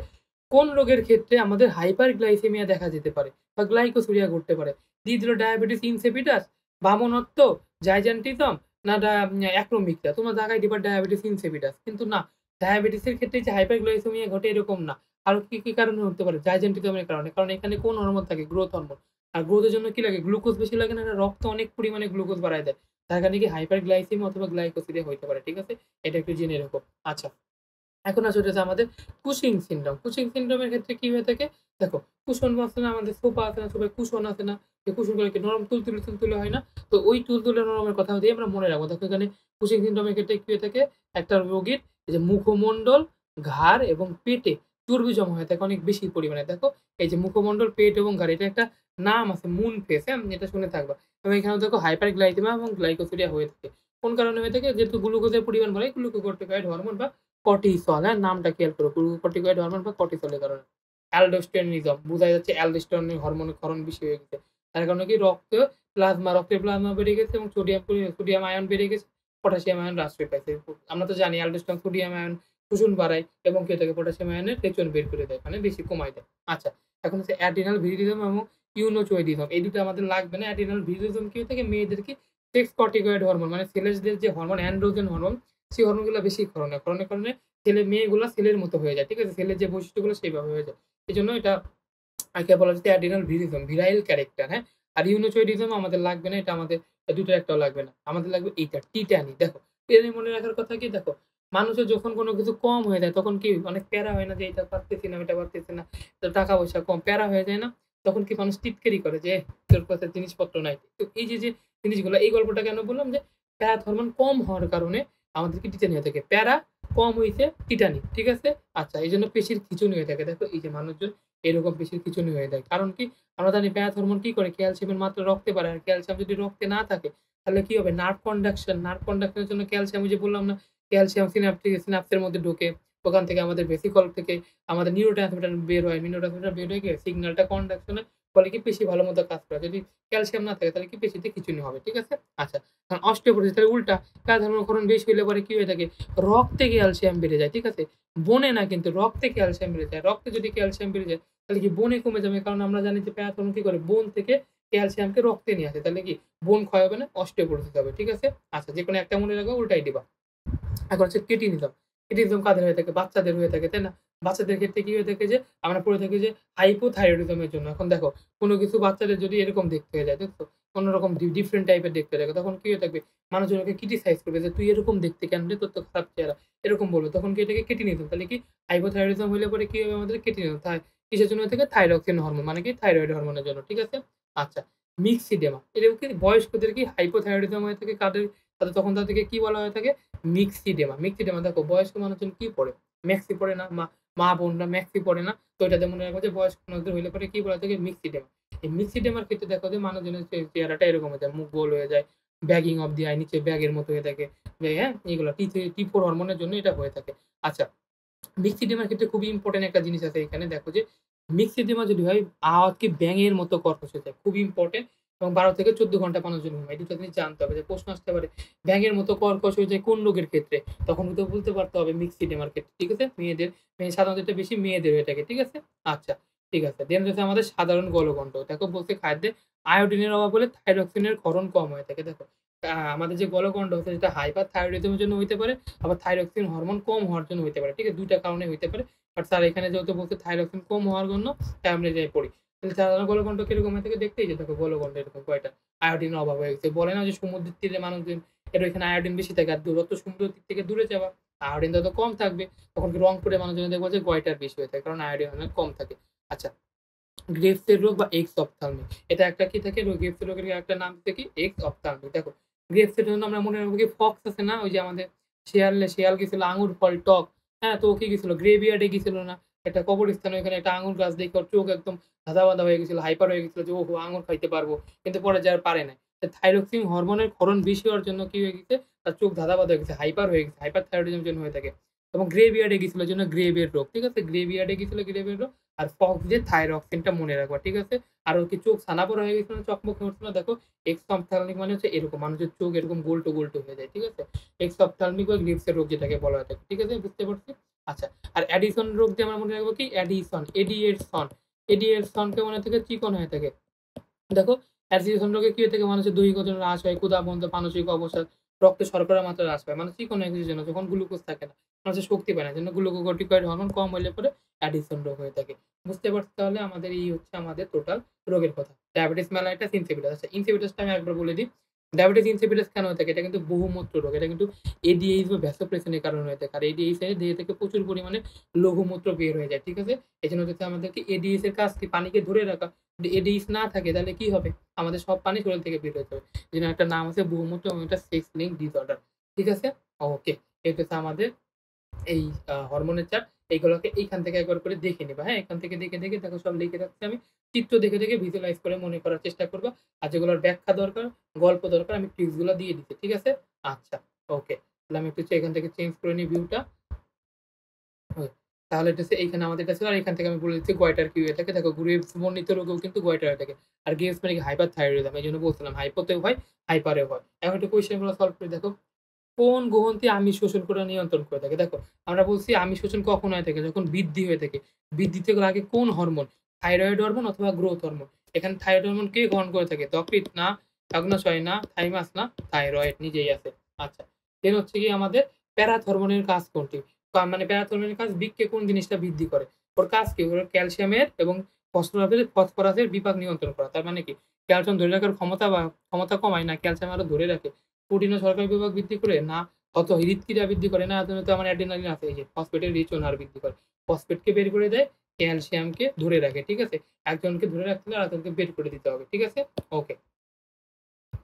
A: কোন রোগের ক্ষেত্রে আমাদের হাইপারগ্লাইসেমিয়া দেখা যেতে পারে বা গ্লাইকোসুরিয়া ঘটতে পারে? দিয়ে দিল ডায়াবেটিস ইনসিপিটাস, বামনত্ব, জাইজেন্টিজম না অ্যাক্রোমিক্রিয়া। তোমরা জায়গায় দিবা ডায়াবেটিস ইনসিপিটাস। কিন্তু না, ডায়াবেটিসের ক্ষেত্রে যে হাইপারগ্লাইসেমিয়া ঘটে এরকম না। আরো কি কারণে হতে পারে? জাইজেন্টিজমের কারণে। কারণ এখানে কোন হরমোন থাকে? Growth hormone. আর গ্রোথের জন্য কি লাগে? গ্লুকোজ বেশি লাগে না? এটা রক্তে অনেক পরিমাণে গ্লুকোজ বাড়ায় দেয়। তার কারণে কি হাইপারগ্লাইসেমিয়া অথবা গ্লাইকোসিরিয়া হইতে পারে। ঠিক আছে? এটা একটু জেনে রেখো। আচ্ছা। এখন আসলে হচ্ছে আমাদের কুশিং সিনড্রোম। কুশিং সিনড্রোমের ক্ষেত্রে কি হয়ে থাকে? দেখো কুশন আছে না আমাদের সোফা আছে না, সোফায় কুশন আছে না? যে কুশনগুলো কি নরম তুলতুলে হয় না? তো ওই তুলতুলে নরমের কথা দিয়ে আমরা মনে রাখবো। দেখো এখানে কুশিং সিনড্রোমের ক্ষেত্রে কি হয়ে থাকে? একটা রোগীর এই যে মুখমণ্ডল, ঘাড় এবং পেটে চর্বি জমা হয়ে থাকে অনেক বেশি পরিমাণে। দেখো এই যে মুখমণ্ডল, পেট এবং ঘাড় এটা একটা নাম আছে মুন ফেস, হ্যাঁ? এটা শুনে থাকবা। এবং এখানেও দেখো হাইপারগ্লাইসেমিয়া এবং গ্লাইকোসিরিয়া হয়ে থাকে। কোন কারণে হয়ে থাকে? যেহেতু গ্লুকোজের পরিমাণ বাড়ে গ্লুকোকর্টিকয়েড হরমোন বা কর্টিসল, হ্যাঁ? নামটা খেয়াল করো। গ্লুকোকর্টিকয়েড হরমোন বা কর্টিসলের কারণে। অ্যালডোস্টেরনিজম বোঝা যাচ্ছে অ্যালডোস্টেরনের হরমোনের ক্ষরণ বেশি হয়ে গেছে। তার কারণে কি রক্তের প্লাজমা বেড়ে গেছে এবং সোডিয়াম আয়ন বেড়ে গেছে, পটাশিয়াম আয়ন হ্রাস পেয়ে পাইছে। আমরা তো জানি অ্যালডোস্টেরন সোডিয়াম আয়ন শোষণ বাড়ায় এবং কি হয়ে থাকে পটাশিয়াম আয়নের টেচন বের করে দেয়। মানে বেশি কমায় দেয়। আচ্ছা, এখন হচ্ছে অ্যাড্রিনাল ভিরিডিজম এবং ইউনোচোয়েডিজম। এই ২ টা আমাদের লাগবে না। অ্যাড্রিনাল ভিরিডিজম কি হয়ে থাকে? মেয়েদের কি সেক্স কর্টিকয়েড হরমোন মানে ছেলেদের যে হরমোন অ্যান্ড্রোজেন হরমোন সেই হরমোনগুলা বেশি ক্ষরণের কারণে মেয়েগুলা ছেলের মতো হয়ে যায়। ঠিক আছে? ছেলের যে বৈশিষ্ট্যগুলো সেইভাবে হয়ে যায়। এজন্য এটা একে বলা হচ্ছে অ্যাড্রিনাল ভিরিজম, ভিরাইল ক্যারেক্টার, হ্যাঁ? আর ইউনোচয়েডিজম আমাদের লাগবে না। এটা আমাদের ২ টার একটাও লাগবে না। আমাদের লাগবে এইটা টিটানি। দেখো, টিটানি মনে রাখার কথা কি? দেখো, মানুষের যখন কোনো কিছু কম হয়ে যায় তখন কি অনেক প্যারা হয় না যে এটা পারতেছি না, ওইটা পারতেছি না। তো টাকা-পয়সা কম, প্যারা হয়ে যায় না? তখন কি মানুষ টিটকারি করে যে, "তোর কাছে জিনিসপত্র নাই।" তো এই যে জিনিসগুলা এই গল্পটা কেন বললাম যে প্যারা হরমোন কম হওয়ার কারণে আমাদেরকে টিটানি হয়ে থাকে। প্যারা কম হইছে টিটানি। ঠিক আছে? আচ্ছা, এইজন্য পেশির খিঁচুনি হয়ে থাকে। দেখো এই যে মানুষজন এরকম পেশির খিঁচুনি হয়ে যায়। কারণ কি? আমরা জানি প্যারাথ হরমোন কি করে? ক্যালসিয়ামের মাত্রা রক্তে বাড়ায়। আর ক্যালসিয়াম যদি রক্তে না থাকে তাহলে কি হবে? নার্ভ কন্ডাকশন এর জন্য ক্যালসিয়াম ওই যে বললাম না? ক্যালসিয়াম সিনাপসের মধ্যে ঢোকে। ওখান থেকে আমাদের ভেসিকল থেকে আমাদের নিউরোট্রান্সমিটার বের হয়। নিউরোট্রান্সমিটার বের হয়ে গিয়ে সিগন্যালটা কন্ডাকশন এর ফলে কি পেশি ভালো মতো কাজ করে। যদি ক্যালসিয়াম না থাকে তাহলে কি পেশিতে খিঁচুনি হবে। ঠিক আছে? আচ্ছা, এখন অস্টিওপোরোসিস তাহলে উল্টা। প্যারাথ হরমোন ক্ষরণ বেশি হইলে পরে কি হয়ে থাকে? রক্তে ক্যালসিয়াম বেড়ে যায়। ঠিক আছে? বনে না কিন্তু রক্তে ক্যালসিয়াম বেড়ে যায়। রক্তে যদি ক্যালসিয়াম বেড়ে যায় তাহলে কি বনে কমে যাবে? কারণ আমরা জানি যে প্যারাথর্মোন কি করে? বোন থেকে ক্যালসিয়ামকে রক্তে নিয়ে আসে। তাহলে কি বোন ক্ষয় হবে না? অস্টিওপোরোসিস হবে। ঠিক আছে? আচ্ছা, যেকোনো একটা মনে রাখবা, উল্টাই দিবা। এখন হচ্ছে ক্রিটিনিজম। ক্রিটিনিজম কাদের হয়ে থাকে? বাচ্চাদের হয়ে থাকে, তাই না? বাচ্চাদের ক্ষেত্রে কি হয়ে থাকে যে আমরা পড়ে থাকি যে হাইপোথাইরয়েডিজম এর জন্য। এখন দেখো কোন কিছু বাচ্চাদের যদি এরকম দেখতে হয়ে যায়, দেখছো? অন্যরকম ডিফারেন্ট টাইপের দেখতে হয়ে থাকে। তখন কি হয়ে থাকবে? মানুষজন ওকে ক্রিটিসাইজ করবে যে, "তুই এরকম দেখতে কেন রে? তোর তো খারাপ চেহারা।" এরকম বলবে। তখন কি এটাকে ক্রিটিনিজম। তাহলে কি হাইপোথাইরয়েডিজম হইলে পরে কি হবে আমাদের? ক্রিটিনিজম। কিসের জন্য হয়ে থাকে? Thyroxine hormone. মানে কি থাইরয়েড হরমোনের জন্য। ঠিক আছে? আচ্ছা, মিক্সিডেমা। এটাও কি বয়স্কদের কি হাইপোথাইরয়েডিজম হয়ে থাকে কাদের? তখন তাদেরকে কি বলা হয়ে থাকে? মিক্সিডেমা। মিক্সিডেমা দেখো বয়স্ক মানুষজন কি পড়ে? মেক্সি পড়ে না? মা বোনরা ম্যাক্সি পড়ে না। তো এটাতে মনে রাখবা যে বয়স্ক মানুষদের হইলে পরে কি বলা থাকে মিক্সিডেমা। এই মিক্সিডেমার ক্ষেত্রে দেখো যে মানুষজনের চেহারাটা এরকম হয়ে যায়। মুখ গোল হয়ে যায়, ব্যাগিং অফ দি আই নিচে ব্যাগের মতো হয়ে থাকে। হ্যাঁ? এগুলা T4 হরমোনের জন্য এটা হয়ে থাকে। আচ্ছা, মিক্সিডিমার ক্ষেত্রে খুবই ইম্পোর্টেন্ট একটা জিনিস আছে এখানে দেখো যে মিক্সিডিমা যদি হয় আওয়াজকে ব্যাঙের মতো কর্কশ হয়ে যায়। খুবই ইম্পোর্টেন্ট এবং ১২ থেকে ১৪ ঘন্টা মানুষজন ঘুমায়। এই ২ টা জিনিস জানতে হবে যে প্রশ্ন আসতে পারে ব্যাঙের মতো কর্কশ হয়ে যায় কোন রোগের ক্ষেত্রে? তখন কিন্তু বলতে পারতে হবে মিক্সিডিমার ক্ষেত্রে। ঠিক আছে? সাধারণত এটা বেশি মেয়েদের হয়ে থাকে। ঠিক আছে? আচ্ছা, ঠিক আছে। দেন রয়েছে আমাদের সাধারণ গলগণ্ড। দেখো বলছে খাদ্যে আয়োডিনের অভাব হলে থাইরক্সিনের ক্ষরণ কম হয়ে থাকে। দেখো আমাদের যে গলগণ্ড হচ্ছে সেটা হাইপারথাইরয়েডিজমের জন্য হইতে পারে, আবার থাইরক্সিন হরমোন কম হওয়ার জন্য হইতে পারে। ঠিক আছে? ২ টা কারণে হইতে পারে। বাট স্যার এখানে যেহেতু বলছে থাইরক্সিন কম হওয়ার জন্য তাই আমরা এটাই পড়ি। তাহলে সাধারণ গলগণ্ড কিরকম হয়ে থাকে দেখতে? এই যে দেখো গলগণ্ড এরকম কয়টা আয়োডিনের অভাব হয়ে গেছে। বলে না যে সমুদ্রের তীরে মানুষজন এর ওইখানে আয়োডিন বেশি থাকে আর দূরত্ব সমুদ্রের দিক থেকে দূরে যাওয়া, আয়োডিন যত কম থাকবে তখন কি রংপুরে মানুষজন দেখবা যে গয়টার বেশি হয়ে থাকে। কারণ আয়োডিন অনেক কম থাকে। আচ্ছা, গ্রেভসের রোগ বা এক্স অপথ্যালমিক। এটা একটা কি থাকে রোগ গ্রেভসের রোগের একটা নাম হচ্ছে কি এক্স অপথ্যালমিক। দেখো গ্রেভসের জন্য আমরা মনে রাখবো কি ফক্স আছে না? ওই যে আমাদের শিয়াল গেছিল আঙুর ফল টক। হ্যাঁ? তো ও কি গেছিল গ্রেভইয়ার্ড এ গেছিল না? একটা কবরস্থানে ওইখানে একটা আঙুর গাছ দেখে ওর চোখ একদম ধাঁধা-বাঁধা হয়ে গেছিল, হাইপার হয়ে গেছিল যে ওহো! আঙুর খাইতে পারবো। কিন্তু পরে যে আর পারে নাই। থাইরক্সিন হরমোনের ক্ষরণ বেশি হওয়ার জন্য কি হয়ে গেছে? তার চোখ ধাঁধা-বাঁধা হয়ে গেছে, হাইপার হয়ে গেছে। হাইপার থাইরয়েডিজম এর জন্য হয়ে থাকে। এবং গ্রেভইয়ার্ড এ গেছিল এজন্য গ্রেভের রোগ। ঠিক আছে? গ্রেভইয়ার্ড এ গেছিল গ্রেভের রোগ। আর ফক্স যে থাইরক্সিনটা মনে রাখবা। ঠিক আছে? আর ওর কি চোখ ছানাপোড়া হয়ে গেছিল না চকমকে উঠছিল দেখো এক্স অপথ্যালমিক মানে হচ্ছে এরকম মানুষের চোখ এরকম গোলটো হয়ে যায়। ঠিক আছে? এক্স অপথ্যালমিক বা গ্রিভস রোগ যেটাকে বলা হয়ে থাকে। ঠিক আছে? বুঝতে পারছি? আচ্ছা। আর অ্যাডিসন রোগ দিয়ে আমরা মনে রাখবো কি অ্যাডিসন, এডিএরসন। এডিএরসনকে মনে থেকে চিকন হয়ে থাকে। দেখো অ্যাডসন রোগে কি হয়ে থাকে মানুষের দৈহিক ওজন হ্রাস হয়, ক্ষুধাবন্ধ, মানসিক অবসাদ, রক্তে শর্করার মাত্রা হ্রাস পায়। মানুষ চিকন হয়ে গেছে জন্য যখন গ্লুকোজ থাকে না, মানুষের শক্তি পায় না। এজন্য গ্লুকোকর্টিকয়েড হরমোন কম হইলে পরে অ্যাডিসন রোগ হয়ে থাকে। বুঝতে পারছি তাহলে আমাদের এই হচ্ছে আমাদের টোটাল রোগের কথা। Diabetes mellitus, insipidus. আচ্ছা ইনসিপিটাসটা আমি একবার বলে দিই। ডায়াবেটিস ইনসিপিটাস কেন হয়ে থাকে? এটা কিন্তু বহুমূত্র রোগ। এটা কিন্তু এডিএইচ বা ভ্যাসোপ্রেসিনের কারণে হয়ে থাকে। আর এডিএইচ এর দেহ থেকে প্রচুর পরিমাণে লঘুমূত্র বের হয়ে যায়। ঠিক আছে? এজন্য হচ্ছে আমাদেরকে এডিএইচ এর কাজ কি পানিকে ধরে রাখা। যদি এডিএইচ না থাকে তাহলে কি হবে? আমাদের সব পানি শরীর থেকে বের হয়ে যাবে। যেটার একটা নাম আছে বহুমূত্র এবং এটা সেক্স লিঙ্ক ডিসঅর্ডার। ঠিক আছে? ওকে। এটা হচ্ছে আমাদের এই হরমোনের চার্ট এইগুলোকে এইখান থেকে একবার করে দেখে নিবা। হ্যাঁ? এখান থেকে দেখে দেখো সব লিখে রাখছি আমি। চিত্র দেখে ভিজুয়ালাইজ করে মনে করার চেষ্টা করবা। আর যেগুলোর ব্যাখ্যা দরকার, গল্প দরকার আমি ট্রিকস গুলা দিয়ে দিচ্ছি। ঠিক আছে? আচ্ছা, ওকে। তাহলে আমি একটু এখান থেকে চেঞ্জ করে নিই ভিউটা। হুম, তাহলে এটা হচ্ছে এইখানে আমাদের এটা ছিল আর এখান থেকে আমি বলে দিচ্ছি গয়টার কি হয়ে থাকে। দেখো গ্রেভস বর্ণিত রোগেও কিন্তু গয়টার হয়ে থাকে। আর গ্রেভস মানে কি হাইপারথাইরয়েডিজম। এজন্য বলছিলাম হাইপোতেও হয়, হাইপারেও হয়। এখন একটু কোয়েশ্চেন গুলো সলভ করে দেখো। কোন গ্রন্থি আমিষ শোষণ করে নিয়ন্ত্রণ করে থাকে? দেখো আমরা বলছি আমিষ শোষণ কখন হয়ে থাকে? যখন বৃদ্ধি হয়ে থাকে। বৃদ্ধিতে আগে কোন হরমোন? থাইরয়েড হরমোন অথবা গ্রোথ হরমোন। এখানে থাইরয়েড হরমোন কে গ্রহণ করে থাকে? যকৃৎ না, অগ্ন্যাশয় না, থাইমাস না, থাইরয়েড নিজেই আছে। আচ্ছা। দেন হচ্ছে গিয়ে আমাদের প্যারাথর্মোনের কাজ কোনটি? মানে প্যারাথর্মোনের কাজ বৃক্কে কোন জিনিসটা বৃদ্ধি করে? ওর কাজ কি? ওর ক্যালসিয়ামের এবং ফসফরাসের বিপাক নিয়ন্ত্রণ করা। তার মানে কি? ক্যালসিয়াম ধরে রাখার ক্ষমতা কমায় না ক্যালসিয়াম আরো ধরে রাখে। প্রোটিন ও শর্করার বিভাগ বৃদ্ধি করে না হৃৎক্রিয়া বৃদ্ধি করে না তো আমার অ্যাড্রিনালিন আছে এই যে ফসফেটের রিচন হার বৃদ্ধি করে। ফসফেটকে বের করে দেয়, ক্যালসিয়ামকে ধরে রাখে। ঠিক আছে? একজনকে ধরে রাখতে হলে আরেকজনকে বের করে দিতে হবে। ঠিক আছে? ওকে।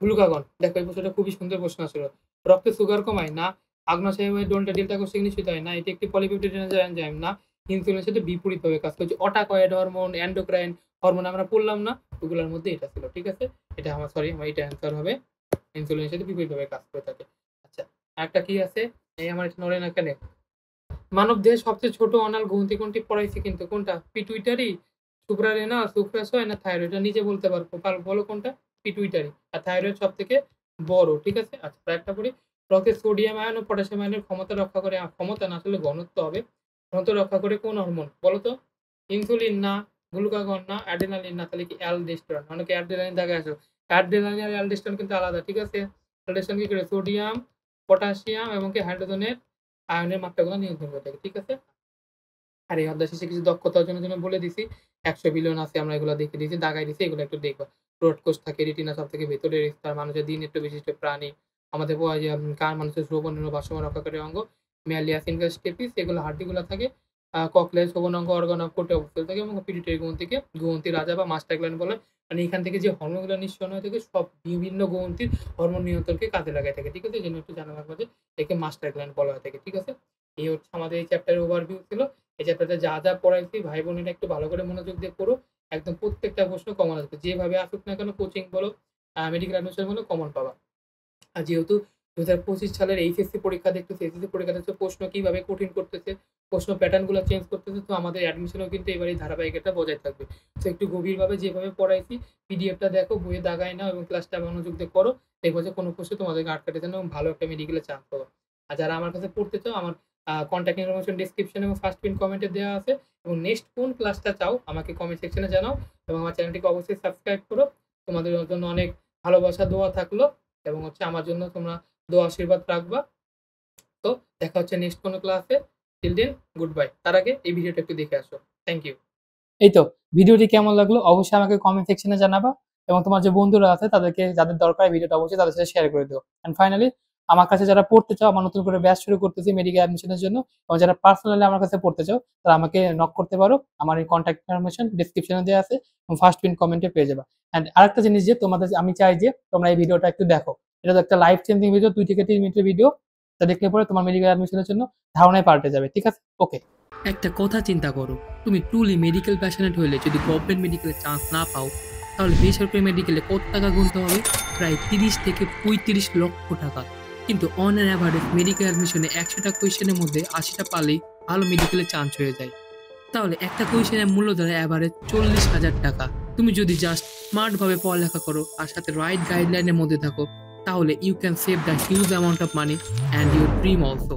A: গ্লুকাগন। দেখো এই প্রশ্নটা খুবই সুন্দর প্রশ্ন আসলে। রক্তে সুগার কমায় না, আগ্নেয় ডেল্টা কোষে নিশ্চিত হয় না, এটি একটি পলিপেপটাইড এনজাইম না, ইনসুলিনের সাথে বিপরীতভাবে কাজ করছে। অটাকয়েড হরমোন, এন্ডোক্রাইন হরমোন আমরা পড়লাম না? ওগুলোর মধ্যে এটা ছিল। ঠিক আছে? এটা আমার এটা অ্যান্সার হবে। ইনসুলিনের সাথে বিপরীতভাবে কাজ করে থাকে। আচ্ছা, আরেকটা কি আছে? এই আমার এটা নড়ে না কেন? মানবদেহের সবচেয়ে ছোট অনাল গ্রন্থি কোনটি পড়াইছি কিন্তু কোনটা? পিটুইটারি, সুপ্রারেনাল, শুক্রাশয় না থাইরয়েড? এটা নিজে বলতে বলো কোনটা? পিটুইটারি। আর থাইরয়েড সবথেকে বড়। ঠিক আছে? আচ্ছা আরেকটা পড়ি। রক্তে সোডিয়াম আয়ন ও পটাশিয়াম আয়নের ক্ষমতা রক্ষা করে ক্ষমতা না আসলে ঘনত্ব হবে। ঘনত্ব রক্ষা করে কোন হরমোন? বলো তো? ইনসুলিন না, গ্লুকাগন না, অ্যাড্রিনালিন না তাহলে কি অ্যালডোস্টেরন। অনেকে অ্যাড্রিনালিন দাগে আছো। অ্যাড্রিনালিন আর অ্যালডোস্টেরন কিন্তু আলাদা। ঠিক আছে? অ্যালডোস্টেরন কি করে? সোডিয়াম, পটাশিয়াম এবং কি হাইড্রোজেনের আয়নের মাত্রাগুলো নিয়ন্ত্রণ করে থাকে। ঠিক আছে? আর এই অধ্যায় শেষে কিছু দক্ষতা অর্জনের জন্য বলে দিছি। ১০০ বিলিয়ন আছে আমরা এগুলো দেখে দিয়েছি, দাগায় দিছি। এগুলো একটু দেখবা। ব্রড কোষ থাকে, রেটিনা সবথেকে ভেতরের স্তর, মানুষের দ্বি-নেত্র বিশিষ্ট প্রাণী। আমাদের কান মানুষের শ্রবণ ও ভারসাম্য রক্ষাকারী অঙ্গ। ম্যালিয়া সিনকাস স্টেপিস এগুলো হাড্ডিগুলো থাকে। ককলিয়ার শ্রবণ অঙ্গ অর্গান অফ কোর্টে অবস্থিত থাকে এবং পিটুইটারি গ্রন্থির রাজা বা মাস্টার গ্ল্যান্ড বলে। মানে এখান থেকে যে হরমোনগুলো নিঃসরণ হয়ে থাকে সব বিভিন্ন গ্রন্থির হরমোন নিয়ন্ত্রণকে কাজে লাগায় থাকে। ঠিক আছে? এজন্য একটু জানা রাখবা যে একে মাস্টার গ্ল্যান্ড বলা হয়ে থাকে। ঠিক আছে? এই হচ্ছে আমাদের এই চ্যাপ্টারের ওভারভিউ ছিল। এই চ্যাপ্টারটা যা যা পড়াইছি ভাই বোনেরা একটু ভালো করে মনোযোগ দিয়ে পড়ো। একদম প্রত্যেকটা প্রশ্ন কমন আসবে। যেভাবে আসুক না কেন কোচিং বলো, মেডিকেল অ্যাডমিশন বলো কমন পাবা। আর যেহেতু 2025 সালের এইচএসসি পরীক্ষা দেখতেছে, এইচএসসি পরীক্ষা দেখতেছে প্রশ্ন কিভাবে কঠিন করতেছে, প্রশ্ন প্যাটার্ন গুলো চেঞ্জ করতেছে। তো আমাদের অ্যাডমিশনও কিন্তু এবার এই ধারাবাহিকতা বজায় থাকবে। তো একটু গভীরভাবে যেভাবে পড়াইছি পিডিএফটা দেখো, বইয়ে দাগায় নাও এবং ক্লাসটা মনোযোগ দিয়ে করো। দেখবো যে কোনো প্রশ্নে তোমাদেরকে আটকাতে চায় না এবং ভালো একটা মেডিকেলে চান্স পাবা। আর যারা আমার কাছে পড়তে চাও, আমার কন্ট্যাক্ট ইনফরমেশন ডেসক্রিপশন এবং ফার্স্ট পিন কমেন্টে দেওয়া আছে। এবং নেক্সট কোন ক্লাসটা চাও আমাকে কমেন্ট সেকশনে জানাও এবং আমার চ্যানেলটিকে অবশ্যই সাবস্ক্রাইব করো। তোমাদের জন্য অনেক ভালোবাসা দোয়া থাকলো এবং আমার জন্য তোমরা দোয়া আশীর্বাদ রাখবা। তো দেখা হচ্ছে নেক্সট কোনো ক্লাসে। Till then goodbye. তার আগে এই ভিডিওটা একটু দেখে আসো। Thank you. এই তো ভিডিওটি কেমন লাগলো অবশ্যই আমাকে কমেন্ট সেকশনে জানাবা এবং তোমার যে বন্ধুরা আছে তাদেরকে যাদের দরকার ভিডিওটা অবশ্যই তাদের সাথে শেয়ার করে দিও। এন্ড ফাইনালি আমার কাছে যারা পড়তে চাও, আমার নতুন করে ব্যাচ শুরু করতেছি মেডিকেল অ্যাডমিশনের জন্য, এবং যারা পার্সোনালি আমার কাছে পড়তে চাও তারা আমাকে নক করতে পারো। আমার এই কন্ট্যাক্ট ইনফরমেশন ডেসক্রিপশনে দেওয়া আছে এবং ফার্স্ট পিন কমেন্টে পেয়ে যাবা। এন্ড আরেকটা জিনিস যে তোমাদের আমি চাই যে তোমরা এই ভিডিওটা একটু দেখো। এটা তো একটা লাইফ চেঞ্জিং ভিডিও, 2 থেকে 3 মিনিটের ভিডিও। তা দেখলে পরে তোমার মেডিকেল অ্যাডমিশনের জন্য ধারণাই পাল্টে যাবে। ঠিক আছে, ওকে। একটা কথা চিন্তা করো, তুমি ট্রুলি মেডিকেল প্যাশনেট হলে যদি গভর্নমেন্ট মেডিকেলে চান্স না পাও তাহলে বেসরকারি মেডিকেলে কত টাকা গুনতে হবে? প্রায় 30 থেকে 35 লক্ষ টাকা। কিন্তু অন অ্যান অ্যাভারেজ মেডিকেল অ্যাডমিশনে 100টা কোয়েশ্চেনের মধ্যে 80টা পালেই ভালো মেডিকেলে চান্স হয়ে যায়। তাহলে একটা কোয়েশ্চেনের মূল্য ধরে অ্যাভারেজ 40,000 টাকা। তুমি যদি জাস্ট স্মার্টভাবে পড়ালেখা করো আর সাথে রাইট গাইডলাইনের মধ্যে থাকো তাহলে you can save the huge amount of money and your dream also.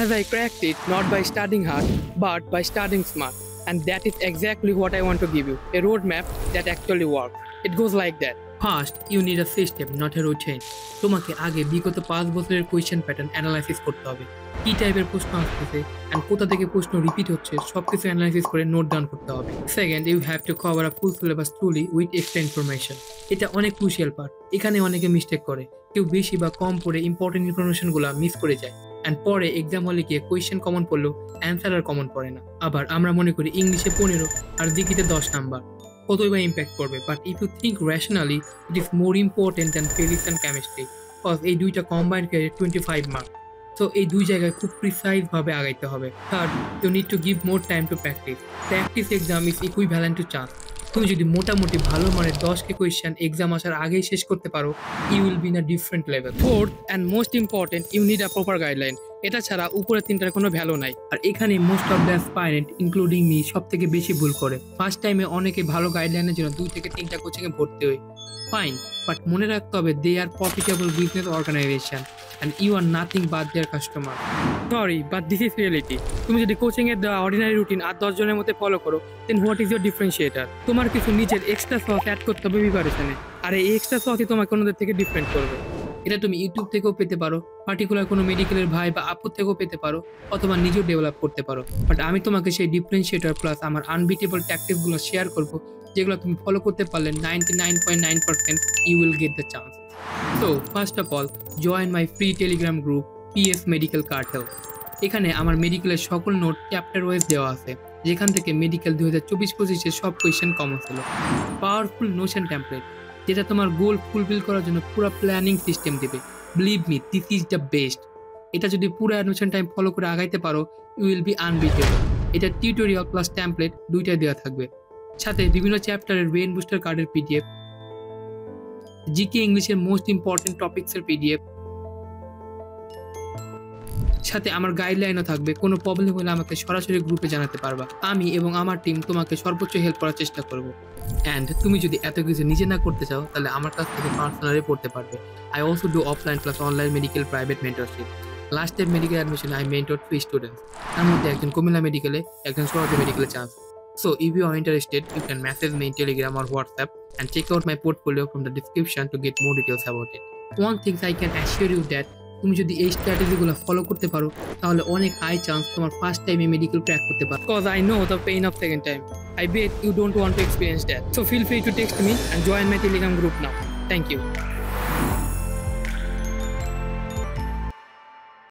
A: As I cracked it not by studying hard but by studying smart, and that is exactly what I want to give you, a roadmap that actually works. It goes like that. First, you need a system, not a routine. তোমাকে আগে বিগত 5 বছরের question pattern analysis করতে হবে। কি টাইপের প্রশ্ন আসতেছে এন্ড কোথা থেকে প্রশ্ন রিপিট হচ্ছে সবকিছু অ্যানালাইসিস করে নোট ডাউন করতে হবে। Second, you have to cover a full syllabus truly with extra information. এটা অনেক ক্রুশিয়াল পার্ট। এখানে অনেকে মিস্টেক করে, কেউ বেশি বা কম পড়ে ইম্পর্টেন্ট ইনফরমেশনগুলো মিস করে যায় অ্যান্ড পরে এক্সাম হলে গিয়ে কোয়েশ্চেন কমন পড়লেও অ্যান্সার আর কমন পড়ে না। আবার আমরা মনে করি ইংলিশে 15 আর জিকেতে 10 নাম্বার, কতই বা ইম্প্যাক্ট করবে। But if you think rationally it is more important than physics and chemistry, cause এই দুইটা কম্বাইন্ড করে 25 মার্ক। সো এই দুই জায়গায় খুব প্রিসাইজ ভাবে আগাইতে হবে। Third, you need to give more time to practice. Practice exam is equivalent to chance. তুমি যদি মোটামুটি ভালো মানের 10কে কোয়েশ্চেন এক্সাম আসার আগেই শেষ করতে পারো, you will be in a different level. Fourth and most important, you need a proper guideline. এটা ছাড়া উপরের তিনটার কোনো ভ্যালু নাই। আর এখানে most of the aspirant including me সব থেকে বেশি ভুল করে। ফার্স্ট টাইমে অনেকে ভালো গাইডলাইনের জন্য 2 থেকে 3টা কোচিংয়ে ভর্তি হয়। ফাইন, বাট মনে রাখতে হবে they are profitable business organization and you are nothing but their customer. Sorry, but this is reality. তুমি যদি কোচিং এর দেওয়া অর্ডিনারি রুটিন আর 10 জনের মধ্যে ফলো করো, then what is your differentiator? তোমার কিছু নিজের এক্সট্রা সস অ্যাড করতে হবে প্রিপারেশনে, আর এই এক্সট্রা সসই তোমাকে অন্যদের থেকে ডিফারেন্ট করবে। এটা তুমি ইউটিউব থেকেও পেতে পারো, পার্টিকুলার কোনো মেডিকেলের ভাই বা আপুর থেকেও পেতে পারো, অথবা নিজেও ডেভেলপ করতে পারো। বাট আমি তোমাকে সেই ডিফারেন্সিয়েটর প্লাস আমার আনবিটেবল ট্যাকটিক্সগুলো শেয়ার করবো, যেগুলো তুমি ফলো করতে পারলে 99.9% you will get the chance. So first of all, join my free telegram group PS Medical Cartel. এখানে আমার মেডিকেলের সকল নোট চ্যাপ্টার ওয়াইজ দেওয়া আছে, যেখান থেকে মেডিকেল 2024-25 সব কোয়েশ্চেন কমন ছিল। পাওয়ারফুল নোশন টেমপ্লেট, যেটা তোমার গোল ফুলফিল করার জন্য পুরো প্ল্যানিং সিস্টেম দেবে। Believe me, this is the best. এটা যদি পুরো অ্যাডমিশন টাইম ফলো করে আগাইতে পারো, ইউ উইল বি আনবিটেবল। এটা টিউটোরিয়াল প্লাস টেমপ্লেট দুইটাই দেওয়া থাকবে, সাথে বিভিন্ন চ্যাপ্টারের ব্রেন বুস্টার কার্ডের পিডিএফ, জিকে ইংলিশের মোস্ট ইম্পর্টেন্ট টপিকসের পিডিএফ, সাথে আমার গাইডলাইনও থাকবে। কোনো প্রবলেম হলে আমাকে সরাসরি গ্রুপে জানাতে পারবা। আমি এবং আমার টিম তোমাকে সর্বোচ্চ হেল্প করার চেষ্টা করব। অ্যান্ড তুমি যদি এত কিছু নিজে না করতে চাও তাহলে আমার কাছ থেকে পার্সোনালি পড়তে পারবে। I also do offline plus online medical private mentorship. Last time medical অ্যাডমিশনে আই মেন্টর 3 স্টুডেন্টস, তার মধ্যে একজন কুমিল্লা মেডিকেলে, একজন সোহাগ মেডিকেলে chance. So if you are interested, you can message me in Telegram or WhatsApp and check out my portfolio from the description to get more details about it. One thing I can assure you that তুমি যদি এই স্ট্র্যাটেজিগুলো follow করতে পারো তাহলে অনেক high chance তোমার first টাইমে medical crack করতে পারো। Because I know the pain of second time. I bet you don't want to experience that. So feel free to text me and join my Telegram group now. Thank you.